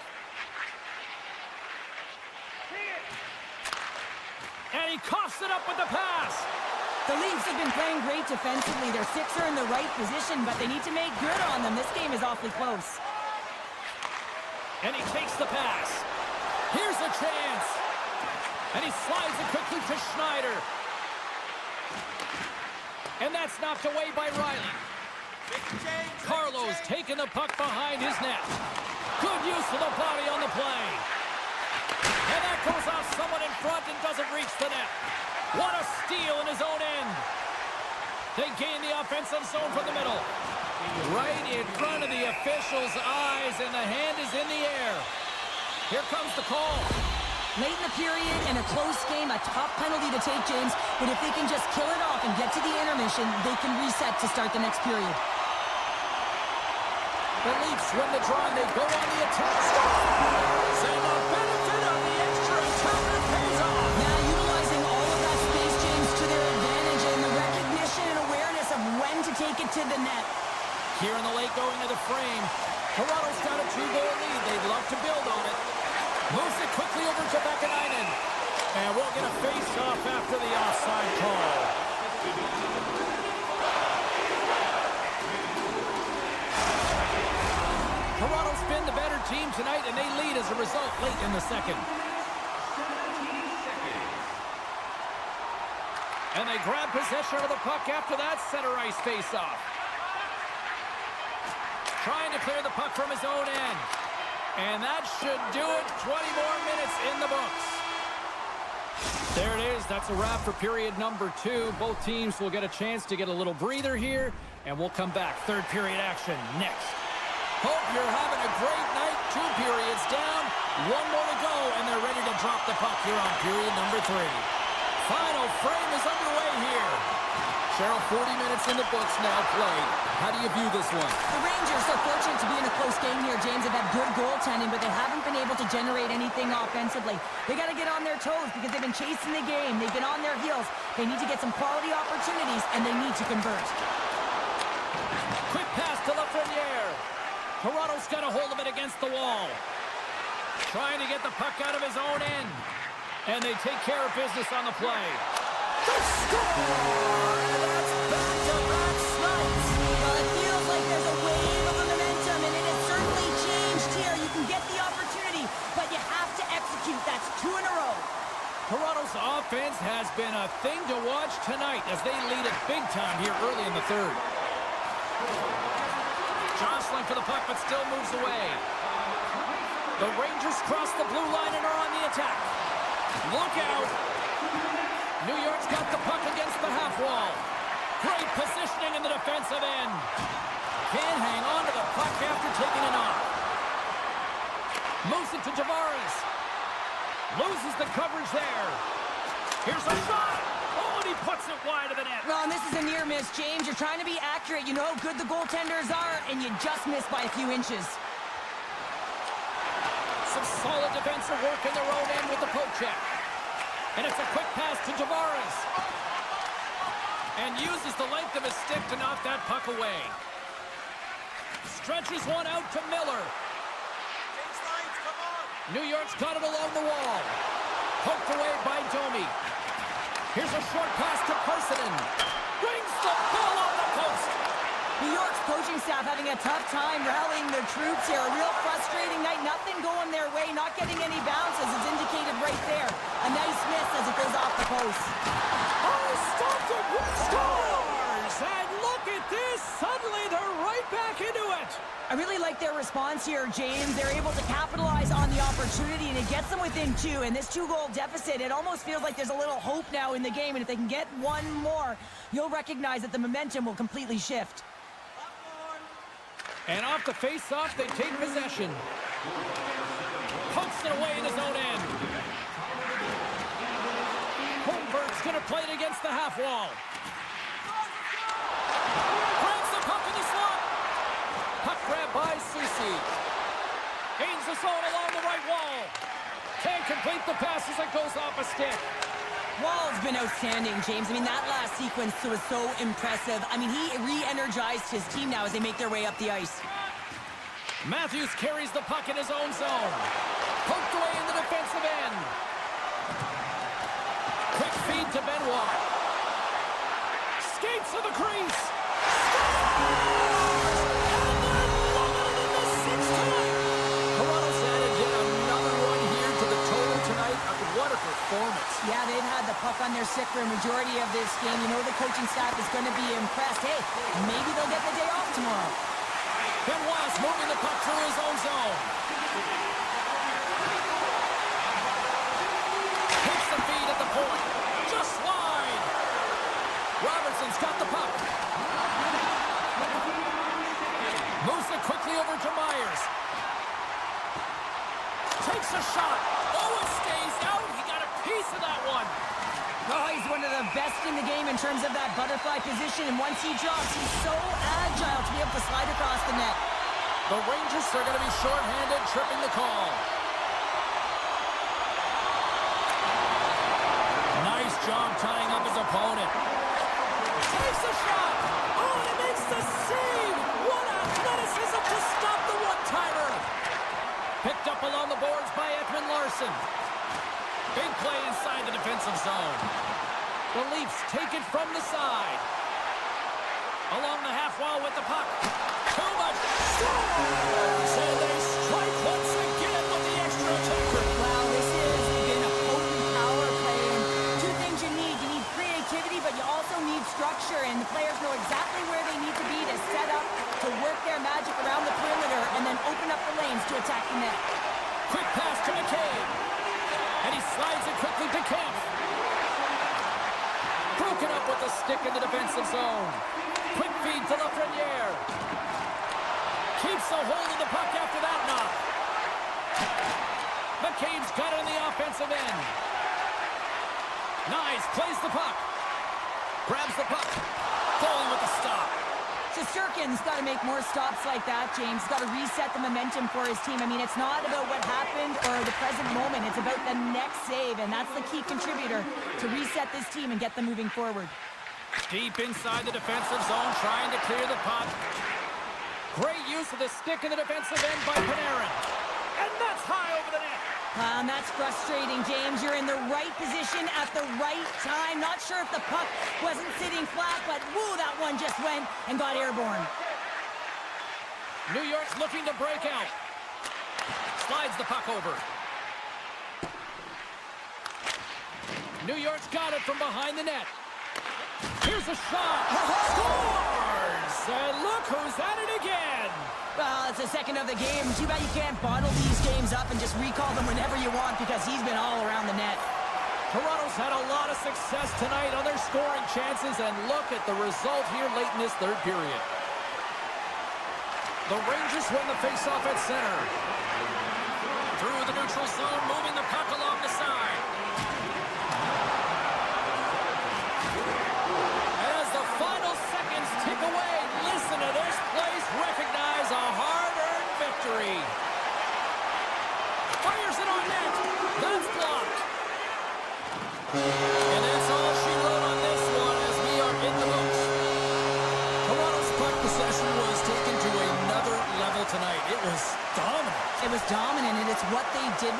And he coughs it up with the pass. The Leafs have been playing great defensively. Their sticks are in the right position, but they need to make good on them. This game is awfully close. And he takes the pass. Here's a chance. And he slides it quickly to Schneider. And that's knocked away by Riley. Carlo's taking the puck behind his net. Good use of the body on the play. And that goes off someone in front and doesn't reach the net. What a steal in his own end. They gain the offensive zone from the middle. Right in front of the official's eyes, and the hand is in the air. Here comes the call. Late in the period, in a close game, a tough penalty to take, James. But if they can just kill it off and get to the intermission, they can reset to start the next period. The Leafs win the draw, and they go on the attack. Scores! And the benefit of the extra attacker pays off. Now utilizing all of that space, James, to their advantage, and the recognition and awareness of when to take it to the net. Here in the late going to the frame. Toronto's got a 2-goal lead. They'd love to build on it. Moves it quickly over to Vakanainen. And we'll get a face-off after the offside call. Toronto's been the better team tonight, and they lead as a result late in the second. And they grab possession of the puck after that center ice face-off. Trying to clear the puck from his own end. And that should do it. 20 more minutes in the books. There it is. That's a wrap for period number 2. Both teams will get a chance to get a little breather here, and we'll come back. Third period action next. Hope you're having a great night. 2 periods down. 1 more to go, and they're ready to drop the puck here on period number 3. Final frame is underway here. Cheryl, 40 minutes in the books now played. How do you view this one? The Rangers are fortunate to be in a close game here, James. They've had good goaltending, but they haven't been able to generate anything offensively. They got to get on their toes because they've been chasing the game. They've been on their heels. They need to get some quality opportunities, and they need to convert. Quick pass to Lafreniere. Toronto's got a hold of it against the wall. Trying to get the puck out of his own end. And they take care of business on the play. The score! That's back-to-back snipes. Well, it feels like there's a wave of momentum, and it has certainly changed here. You can get the opportunity, but you have to execute. That's 2 in a row. Toronto's offense has been a thing to watch tonight as they lead it big time here early in the third. Jostling for the puck, but still moves away. The Rangers cross the blue line and are on the attack. Look out! New York's got the puck against the half wall. Great positioning in the defensive end. Can't hang on to the puck after taking it off. Moves it to Tavares. Loses the coverage there. Here's a shot. Oh, and he puts it wide of the net. Well, and this is a near miss, James. You're trying to be accurate. You know how good the goaltenders are, and you just missed by a few inches. Some solid defensive work in their own end with the poke check. And it's a quick pass to Tavares. And uses the length of his stick to knock that puck away. Stretches one out to Miller. New York's got it along the wall. Poked away by Domi. Here's a short pass to Parsonen. Brings the ball off the post. New York's coaching staff having a tough time rallying their troops here. A real frustrating night. Nothing going their way. Not getting any bounces is indicated right there. A nice miss as it goes off the post. Oh, stopped it. Scores! And look at this. Suddenly they're right back into it. I really like their response here, James. They're able to capitalize on the opportunity, and it gets them within two. And this two-goal deficit, it almost feels like there's a little hope now in the game. And if they can get one more, you'll recognize that the momentum will completely shift. And off the face-off, they take possession. Pokes it away in his own end. Holmberg's going to play it against the half wall. Grabs the puck in the slot. Puck grab by Susi. Gains the zone along the right wall. Can't complete the pass as it goes off a stick. Wall's been outstanding, James. I mean, that last sequence was so impressive. I mean, he re-energized his team now as they make their way up the ice. Matthews carries the puck in his own zone. Poked away in the defensive end. Quick feed to Benoit. Skates to the crease. Toronto's added yet another one here to the total tonight. What a performance. Yeah, they've had the puck on their stick for a majority of this game. You know the coaching staff is going to be impressed. Hey, maybe they'll get the day off tomorrow. Benoit's moving the puck through his own zone. Takes the feed at the point. Just wide. Robertson's got the puck. Moves it quickly over to Myers. Takes a shot. Oh, it stays out. He got a piece of that one. Oh, he's one of the best in the game in terms of that butterfly position. And once he drops, he's so agile to be able to slide across the net. The Rangers are going to be shorthanded, tripping the call. Nice job tying up his opponent. Takes a shot. Oh, and it makes the save. What athleticism to stop the one-timer. Picked up along the boards by Ekman Larson. Big play inside the defensive zone. The Leafs take it from the side. Along the half wall with the puck. Too much. Scores! And they strike once again with the extra attacker. Wow, this has been a potent power play. And two things you need. You need creativity, but you also need structure. And the players know exactly where they need to be to set up, to work their magic around the perimeter, and then open up the lanes to attack the net. Quick pass to McCabe. And he slides it quickly to Kemp. Broken up with the stick in the defensive zone. Quick feed to Lafreniere. Keeps a hold of the puck after that knock. McCabe's got it in the offensive end. Nice. Plays the puck. Grabs the puck. Falling with the stop. Shesterkin's got to make more stops like that, James. Got to reset the momentum for his team. I mean, it's not about what happened or the present moment. It's about the next save, and that's the key contributor to reset this team and get them moving forward. Deep inside the defensive zone, trying to clear the puck. Great use of the stick in the defensive end by Panarin. And that's high over the net. And that's frustrating, James. You're in the right position at the right time. Not sure if the puck wasn't sitting flat, but woo, that one just went and got airborne. New York's looking to break out. Slides the puck over. New York's got it from behind the net. Here's a shot. Scores! And look who's at it again. Well, it's the second of the game. Too bad you can't bottle these games up and just recall them whenever you want because he's been all around the net. Toronto's had a lot of success tonight on their scoring chances, and look at the result here late in this third period. The Rangers win the faceoff at center. Through the neutral zone, moving the puck along the side.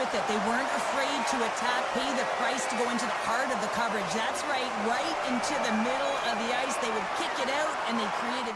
with it. They weren't afraid to attack, pay the price to go into the heart of the coverage. That's right into the middle of the ice. They would kick it out, and they created...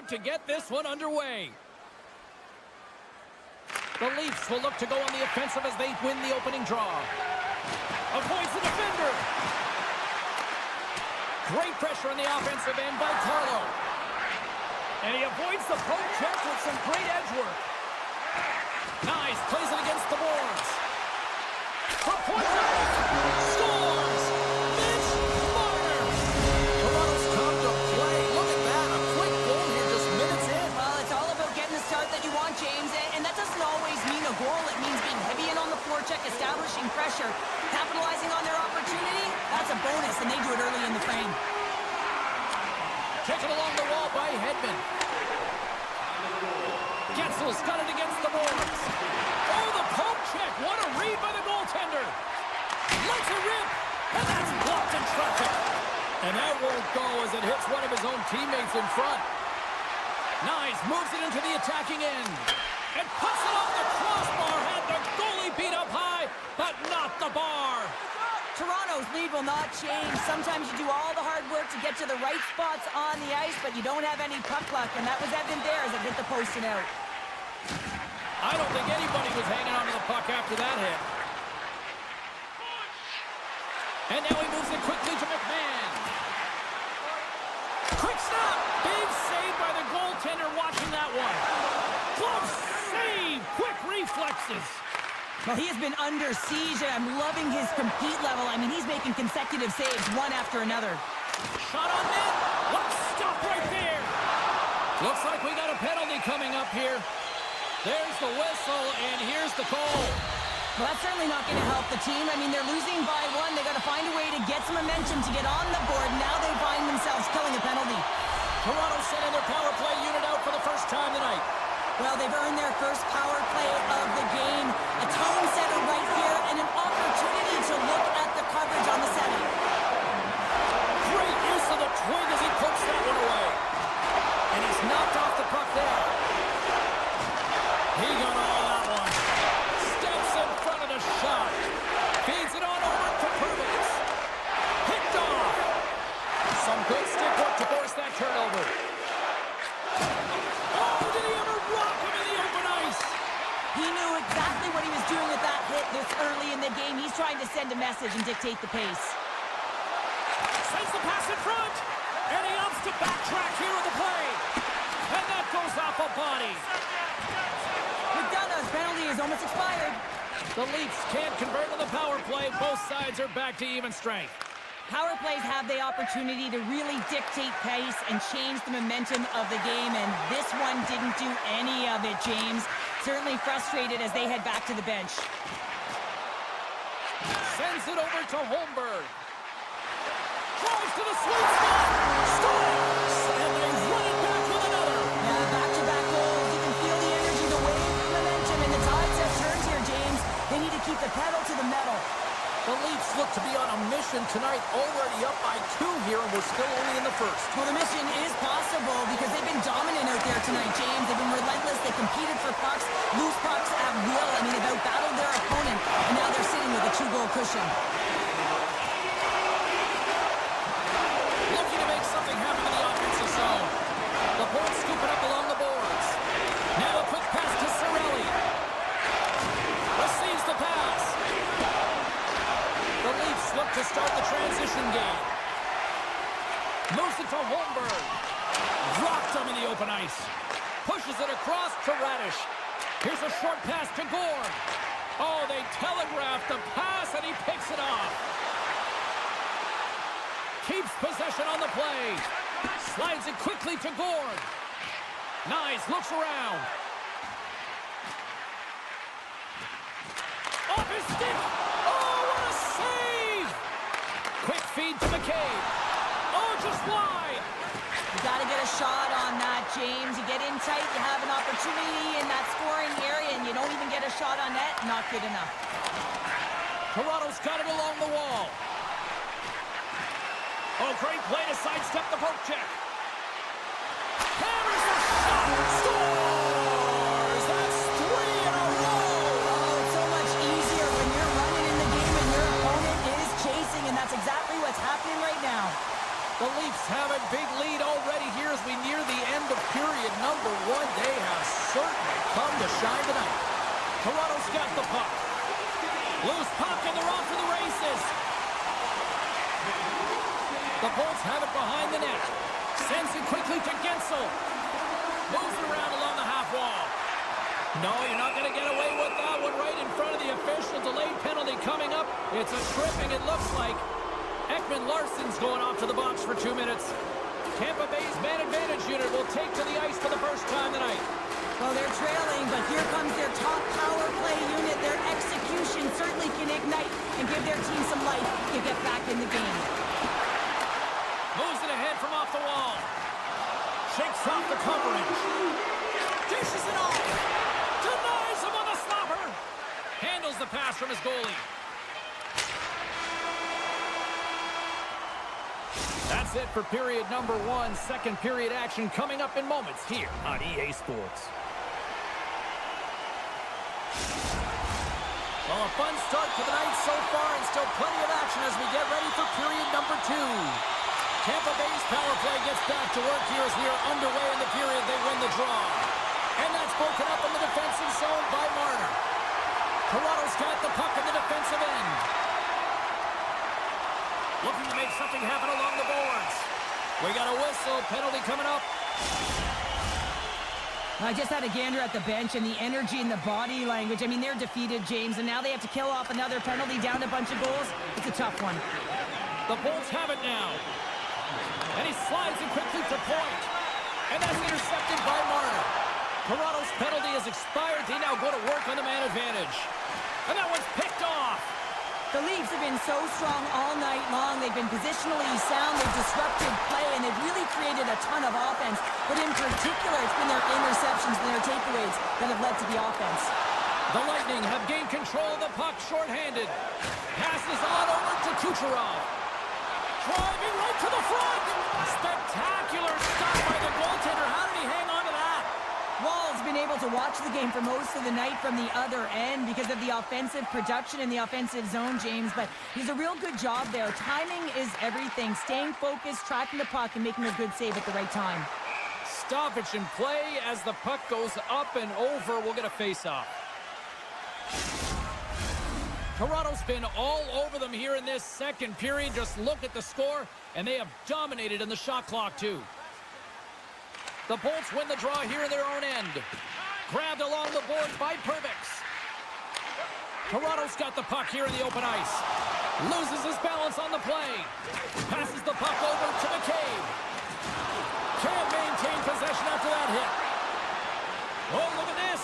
to get this one underway. The Leafs will look to go on the offensive as they win the opening draw. Avoids the defender. Great pressure on the offensive end by Carlo. And he avoids the poke check with some great edge work. Nice, plays it against the boards. For point out. Scores! Mitch Marner! Toronto's come to play. Look at that, a quick goal here just minutes in. Well, it's all about getting the start that you want, James. And that doesn't always mean a goal. It means being heavy in on the forecheck, establishing pressure, capitalizing on their opportunity. That's a bonus, and they do it early in the frame. Taken along the wall by Hedman. Getzel's got it against the boards. Oh, the poke check. What a read by the goaltender. Lets it rip. And that's blocked in traffic. And that won't go as it hits one of his own teammates in front. Nice. Moves it into the attacking end. And puts it off the crossbar. Had the goalie beat up high, but not the bar. Toronto Toronto's lead will not change. Sometimes you do all the hard work to get to the right spots on the ice, but you don't have any puck luck, and that was evident there as it hit the post and out. I don't think anybody was hanging on to the puck after that hit. And now he moves it quickly to McMahon. Quick stop! Big save by the goaltender watching that one. Glove save! Quick reflexes. Well, he has been under siege, and I'm loving his compete level. I mean, he's making consecutive saves, one after another. Shot on net. Let's stop right there. Looks like we got a penalty coming up here. There's the whistle, and here's the call. Well, that's certainly not going to help the team. I mean, they're losing by one. They got to find a way to get some momentum to get on the board. Now they find themselves killing a penalty. Toronto sending their power play unit out for the first time tonight. Well, they've earned their first power play of the game. A tone setter right here and an opportunity to look at the coverage on the center. Great use of the twig as he pokes that one away. And he's knocked off the puck there. He got all that one. Steps in front of the shot. Feeds it on over to Perkins. Picked off. Some good stick work to force that turnover. Oh, did he ever rock him in the open ice? He knew exactly what he was doing with that hit this early in the game. He's trying to send a message and dictate the pace. Sends the pass in front. And he opts to backtrack here on the play. And that goes off a body. McDonough's penalty is almost expired. The Leafs can't convert on the power play. Both sides are back to even strength. Power plays have the opportunity to really dictate pace and change the momentum of the game, and this one didn't do any of it, James. Certainly frustrated as they head back to the bench. Sends it over to Holmberg. Drives to the sweet spot. Scores! And they run it back with another. Yeah, back-to-back goals. You can feel the energy, the wave, the momentum, and the tides have turned here, James. They need to keep the pedal to the metal. The Leafs look to be on a mission tonight, already up by 2 here, and we're still only in the first. Well, the mission is possible because they've been dominant out there tonight, James. They've been relentless. They competed for pucks, loose pucks at will. I mean, they've outbattled their opponent, and now they're sitting with a 2-goal cushion. Looking to make something happen in the offensive zone. The point scooping up along the boards. Now a quick pass to Cirelli. Receives the pass. The Leafs look to start the transition game. Moves it to Holmberg. Dropped him in the open ice. Pushes it across to Radish. Here's a short pass to Gord. Oh, they telegraphed the pass, and he picks it off. Keeps possession on the play. Slides it quickly to Gord. Nice, looks around. Off his stick. Oh, what a save! Quick feed to McCabe. Oh, just wide. You got to get a shot on that, James. You get in tight, you have an opportunity in that scoring area, and you don't even get a shot on net. Not good enough. Toronto's got it along the wall. Oh, great play to sidestep the poke check. Hammers the shot. Scores! That's 3 in a row. Oh, it's so much easier when you're running in the game and your opponent is chasing, and that's exactly what's happening right now. The Leafs have a big lead already here as we near the end of period number 1. They have certainly come to shine tonight. Toronto's got the puck. Loose puck, and they're off to the races. The Bolts have it behind the net. Sends it quickly to Gensel. Moves it around along the half wall. No, you're not going to get away with that one right in front of the official. Delayed penalty coming up. It's a tripping, it looks like. Ekman Larsson's going off to the box for 2 minutes. Tampa Bay's man advantage unit will take to the ice for the first time tonight. Well, they're trailing, but here comes their top power play unit. Their execution certainly can ignite and give their team some life to get back in the game. Moves it ahead from off the wall. Shakes off the coverage. Dishes it off. Denies him on the slapper. Handles the pass from his goalie. That's it for period number 1. Second period action coming up in moments here on EA Sports. Well, a fun start to the night so far, and still plenty of action as we get ready for period number 2. Tampa Bay's power play gets back to work here as we are underway in the period. They win the draw. And that's broken up in the defensive zone by Marner. Toronto's got the puck in the defensive end. Looking to make something happen along the boards. We got a whistle. Penalty coming up. I just had a gander at the bench, and the energy and the body language. I mean, they're defeated, James, and now they have to kill off another penalty, down a bunch of goals. It's a tough one. The Bolts have it now. And he slides it quickly to point. And that's intercepted by Marner. Toronto's penalty has expired. They now go to work on the man advantage. And that one's picked off. The Leafs have been so strong all night long. They've been positionally sound. They've disrupted play, and they've really created a ton of offense. But in particular, it's been their interceptions and their takeaways that have led to the offense. The Lightning have gained control of the puck shorthanded. Passes on over to Kucherov. Driving right to the front. Spectacular stop by the goaltender. How did he hang on to that? Wall's been able to watch the game for most of the night from the other end because of the offensive production in the offensive zone, James, but he's a real good job there. Timing is everything. Staying focused, tracking the puck, and making a good save at the right time. Stoppage in play as the puck goes up and over. We'll get a face-off. Toronto's been all over them here in this second period. Just look at the score, and they have dominated in the shot clock, too. The Bolts win the draw here in their own end. Grabbed along the boards by Pervix. Toronto's got the puck here in the open ice. Loses his balance on the play. Passes the puck over to McCabe. Can't maintain possession after that hit. Oh, look at this.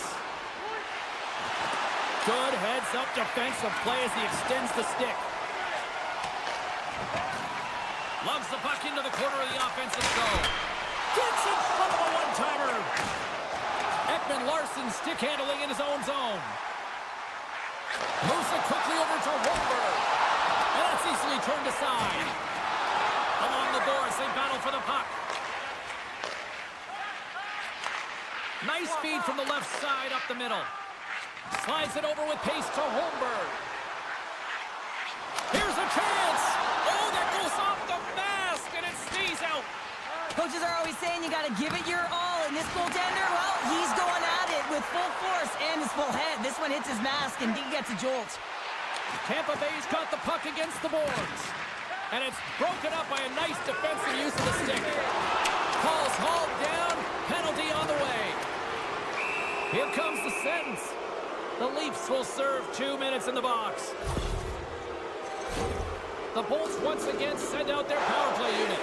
Good heads-up defensive play as he extends the stick. Lugs the puck into the corner of the offensive zone. Gets in front of a one-timer. Ekman-Larsson stick handling in his own zone. Moves it quickly over to Holmberg. And that's easily turned aside. Along the boards, they battle for the puck. Nice feed from the left side up the middle. Slides it over with pace to Holmberg. Here's a chance. Oh, that goes off the mask, and it stays out. Coaches are always saying you got to give it your all, and this goaltender, well, he's going at it with full force and his full head. This one hits his mask, and he gets a jolt. Tampa Bay's got the puck against the boards, and it's broken up by a nice defensive use of the stick. Paul's hauled down, penalty on the way. Here comes the sentence. The Leafs will serve 2 minutes in the box. The Bolts once again send out their power play unit.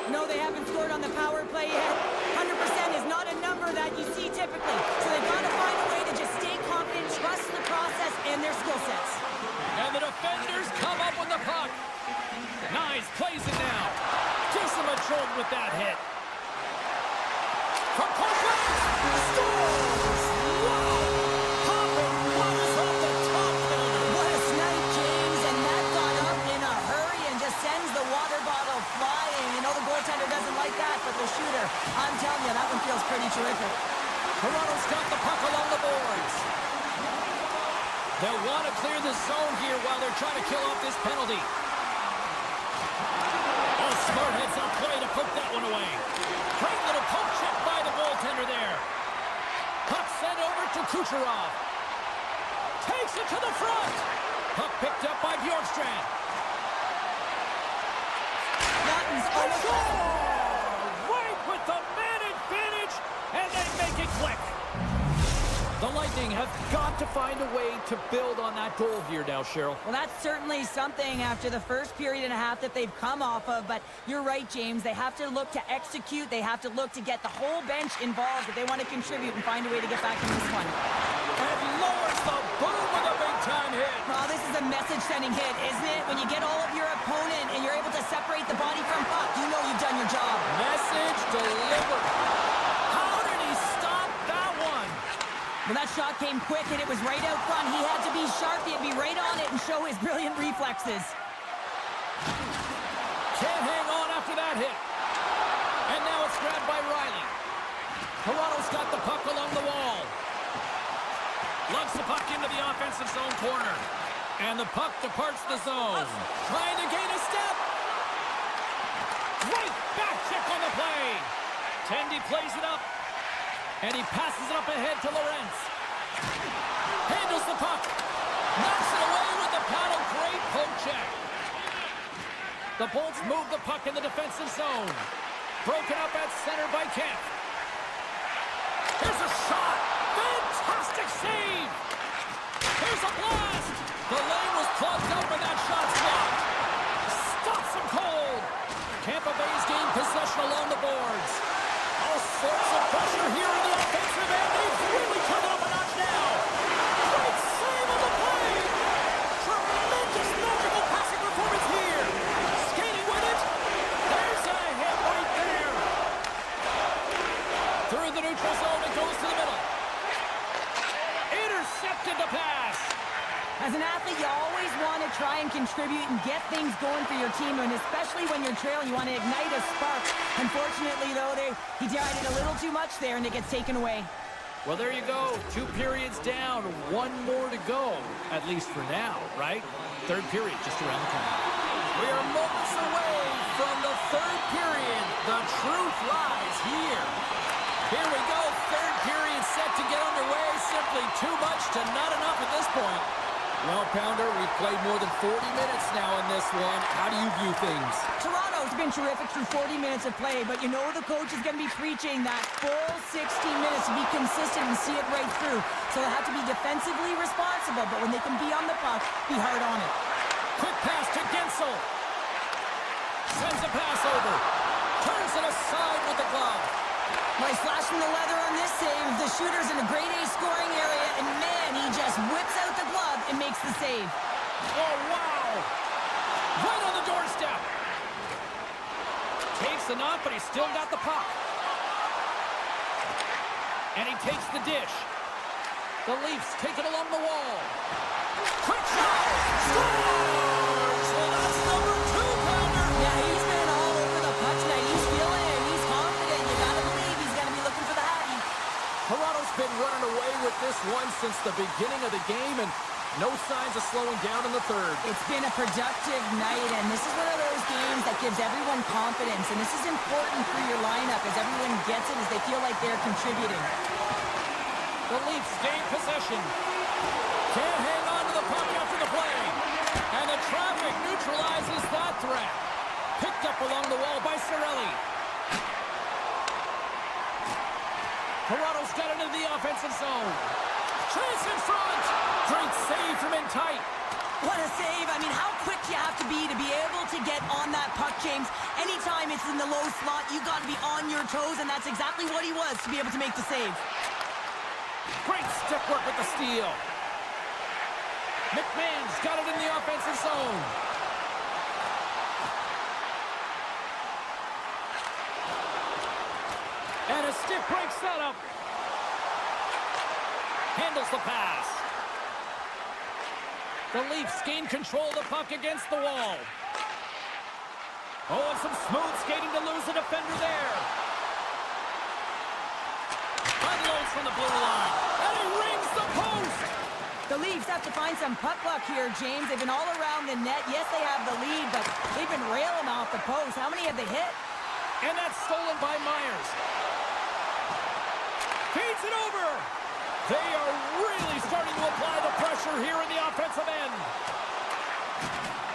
No, they haven't scored on the power play yet. 100% is not a number that you see typically. So they've got to find a way to just stay confident, trust the process, and their skill sets. And the defenders come up with the puck. Nice, plays it now. Gives him a jolt with that hit. From Copeland, scores! Wow! Hopping runs off the top corner. What a snipe, James, and that got up in a hurry and just sends the water bottle flying. You know the goaltender doesn't like that, but the shooter, I'm telling you, that one feels pretty terrific. Toronto's got the puck along the boards. They'll want to clear the zone here while they're trying to kill off this penalty. Oh, smart heads-up play to poke that one away. Great little poke check by the goaltender there. Puck sent over to Kucherov. Takes it to the front. Puck picked up by Bjorkstrand. Martin's A goal! Right with the man advantage, and they make it click. The Lightning have got to find a way to build on that goal here now, Cheryl. Well, that's certainly something after the first period and a half that they've come off of, but you're right, James. They have to look to execute. They have to look to get the whole bench involved if they want to contribute and find a way to get back in this one. And lowers the boom with a big-time hit. Well, this is a message-sending hit, isn't it? When you get all of your opponent and you're able to separate the body from puck, you know you've done your job. Message delivered. How did he stop that one? Well, that shot came quick, and it was right out front. He had to be sharp. He had to be right on it and show his brilliant reflexes. Can't hang on after that hit. And now it's grabbed by Riley. Toronto's got the puck along the wall. Lugs the puck into the offensive zone corner. And the puck departs the zone. Trying to gain a step. Great back check on the play. Tendy plays it up. And he passes it up ahead to Lorentz. Handles the puck. Knocks it away with the paddle. Great poke check. The Bolts move the puck in the defensive zone. Broken up at center by Kemp. Here's a shot. Fantastic save. Here's a blast. The lane was plugged up and that shot's blocked. Stops him cold. Tampa Bay's gained possession along the boards. All sorts of pressure here in the offensive end. They've really turned it up a notch now. Great save on the play. Tremendous magical passing performance here. Skating with it. There's a hit right there. Through the neutral zone, it goes to the middle. Intercepted the pass. As an athlete, you always want to try and contribute and get things going for your team, and especially when you're trailing, you want to ignite a spark. Unfortunately, though, he tried it a little too much there, and it gets taken away. Well, there you go. 2 periods down, 1 more to go, at least for now, right? Third period just around the corner. We are moments away from the third period. The truth lies here. Here we go. Third period set to get underway. Simply too much to not enough at this point. Well, Pounder, we've played more than 40 minutes now in this one. How do you view things? Toronto's been terrific through 40 minutes of play, but you know the coach is going to be preaching that full 60 minutes to be consistent and see it right through. So they'll have to be defensively responsible, but when they can be on the puck, be hard on it. Quick pass to Gensel. Sends a pass over. Turns it aside with the glove. Nice flash from the leather on this save. The shooter's in a grade A scoring area, and man, he just whips out the glove and makes the save. Oh, wow! Right on the doorstep. Takes the knock, but he's still got the puck. And he takes the dish. The Leafs take it along the wall. Quick shot! Scores! Well, that's number 2, Pounder. Yeah, he's been all over the puck tonight. He's feeling it. He's confident. You gotta believe he's gonna be looking for the Hattie. Toronto's been running away with this one since the beginning of the game, and no signs of slowing down in the third. It's been a productive night, and this is one of those games that gives everyone confidence, and this is important for your lineup as everyone gets it, as they feel like they're contributing. The Leafs gain possession. Can't hang on to the puck after the play. And the traffic neutralizes that threat. Picked up along the wall by Cirelli. Toronto's got it into the offensive zone. Chance in front. Great save from in tight. What a save. I mean, how quick you have to be able to get on that puck, James. Anytime it's in the low slot, you got to be on your toes, and that's exactly what he was to be able to make the save. Great stick work with the steal. McMahon's got it in the offensive zone. And a stick break setup. Handles the pass. The Leafs gain control of the puck against the wall. Oh, and some smooth skating to lose the defender there. Unloads from the blue line. And he rings the post. The Leafs have to find some puck luck here, James. They've been all around the net. Yes, they have the lead, but they've been railing off the post. How many have they hit? And that's stolen by Myers. Feeds it over. They are really starting to apply the pressure here in the offensive end.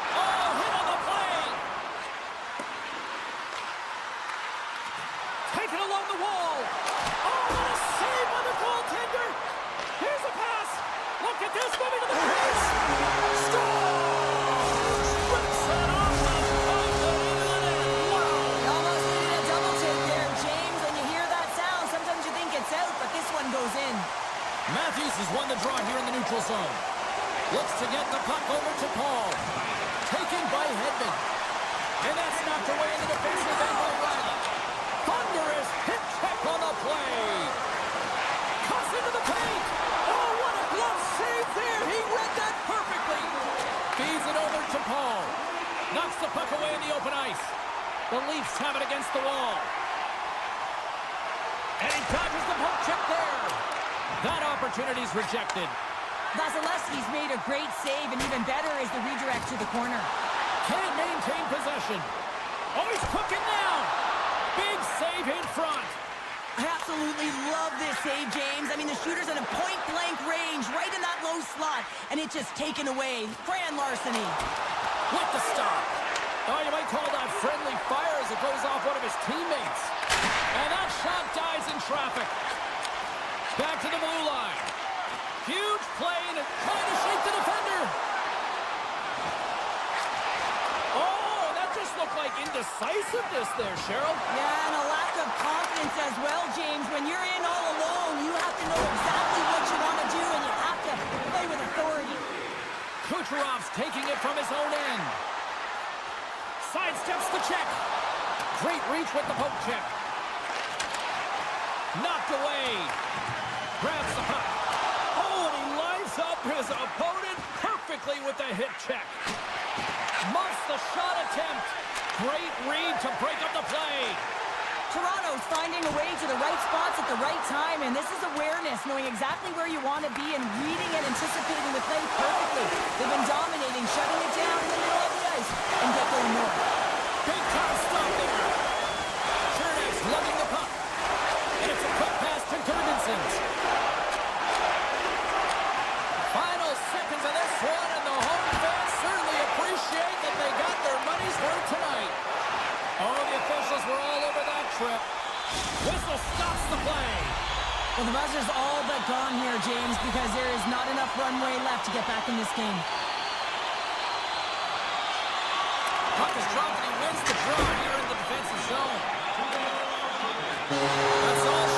Oh, hit on the play. Taken along the wall. Oh, what a save by the goaltender. Here's a pass. Look at this, moving to the crease. Scores! Rips it off the puck and into the net. Wow. You almost needed a double take there, James. When you hear that sound, sometimes you think it's out, but this one goes in. Matthews has won the draw here in the neutral zone. Looks to get the puck over to Paul. Taken by Hedman. And that's knocked away in the defensive end by Riley. Thunderous hit check on the play. Cuts into the paint. Oh, what a glove save there. He read that perfectly. Feeds it over to Paul. Knocks the puck away in the open ice. The Leafs have it against the wall. And he dodges the poke check there. That opportunity's rejected. Vasilevsky's made a great save, and even better is the redirect to the corner. Can't maintain possession. Oh, he's cooking now. Big save in front. I absolutely love this save, James. I mean, the shooter's in a point-blank range, right in that low slot, and it's just taken away. Grand larceny. With the stop. Oh, you might call that friendly fire as it goes off one of his teammates. And that shot dies in traffic. Back to the blue line. Huge play and trying to shake the defender. Oh, that just looked like indecisiveness there, Cheryl. Yeah, and a lack of confidence as well, James. When you're in all alone, you have to know exactly what you want to do, and you have to play with authority. Kucherov's taking it from his own end. Sidesteps the check. Great reach with the poke check. Knocked away. Grabs the puck. Oh, and he lines up his opponent perfectly with the hip check. Muffs the shot attempt. Great read to break up the play. Toronto's finding a way to the right spots at the right time, and this is awareness, knowing exactly where you want to be and reading and anticipating the play perfectly. They've been dominating, shutting it down in the middle of the ice, and get going north. Big time stop there. Chernak's lugging the puck. And it's a quick pass to Gergensons. Final seconds of this one, and the home fans certainly appreciate that they got their money's worth tonight. Oh, the officials were all over that trip. Whistle stops the play. Well, the buzzer's all but gone here, James, because there is not enough runway left to get back in this game. Puck is dropped and he wins the draw here in the defensive zone. That's all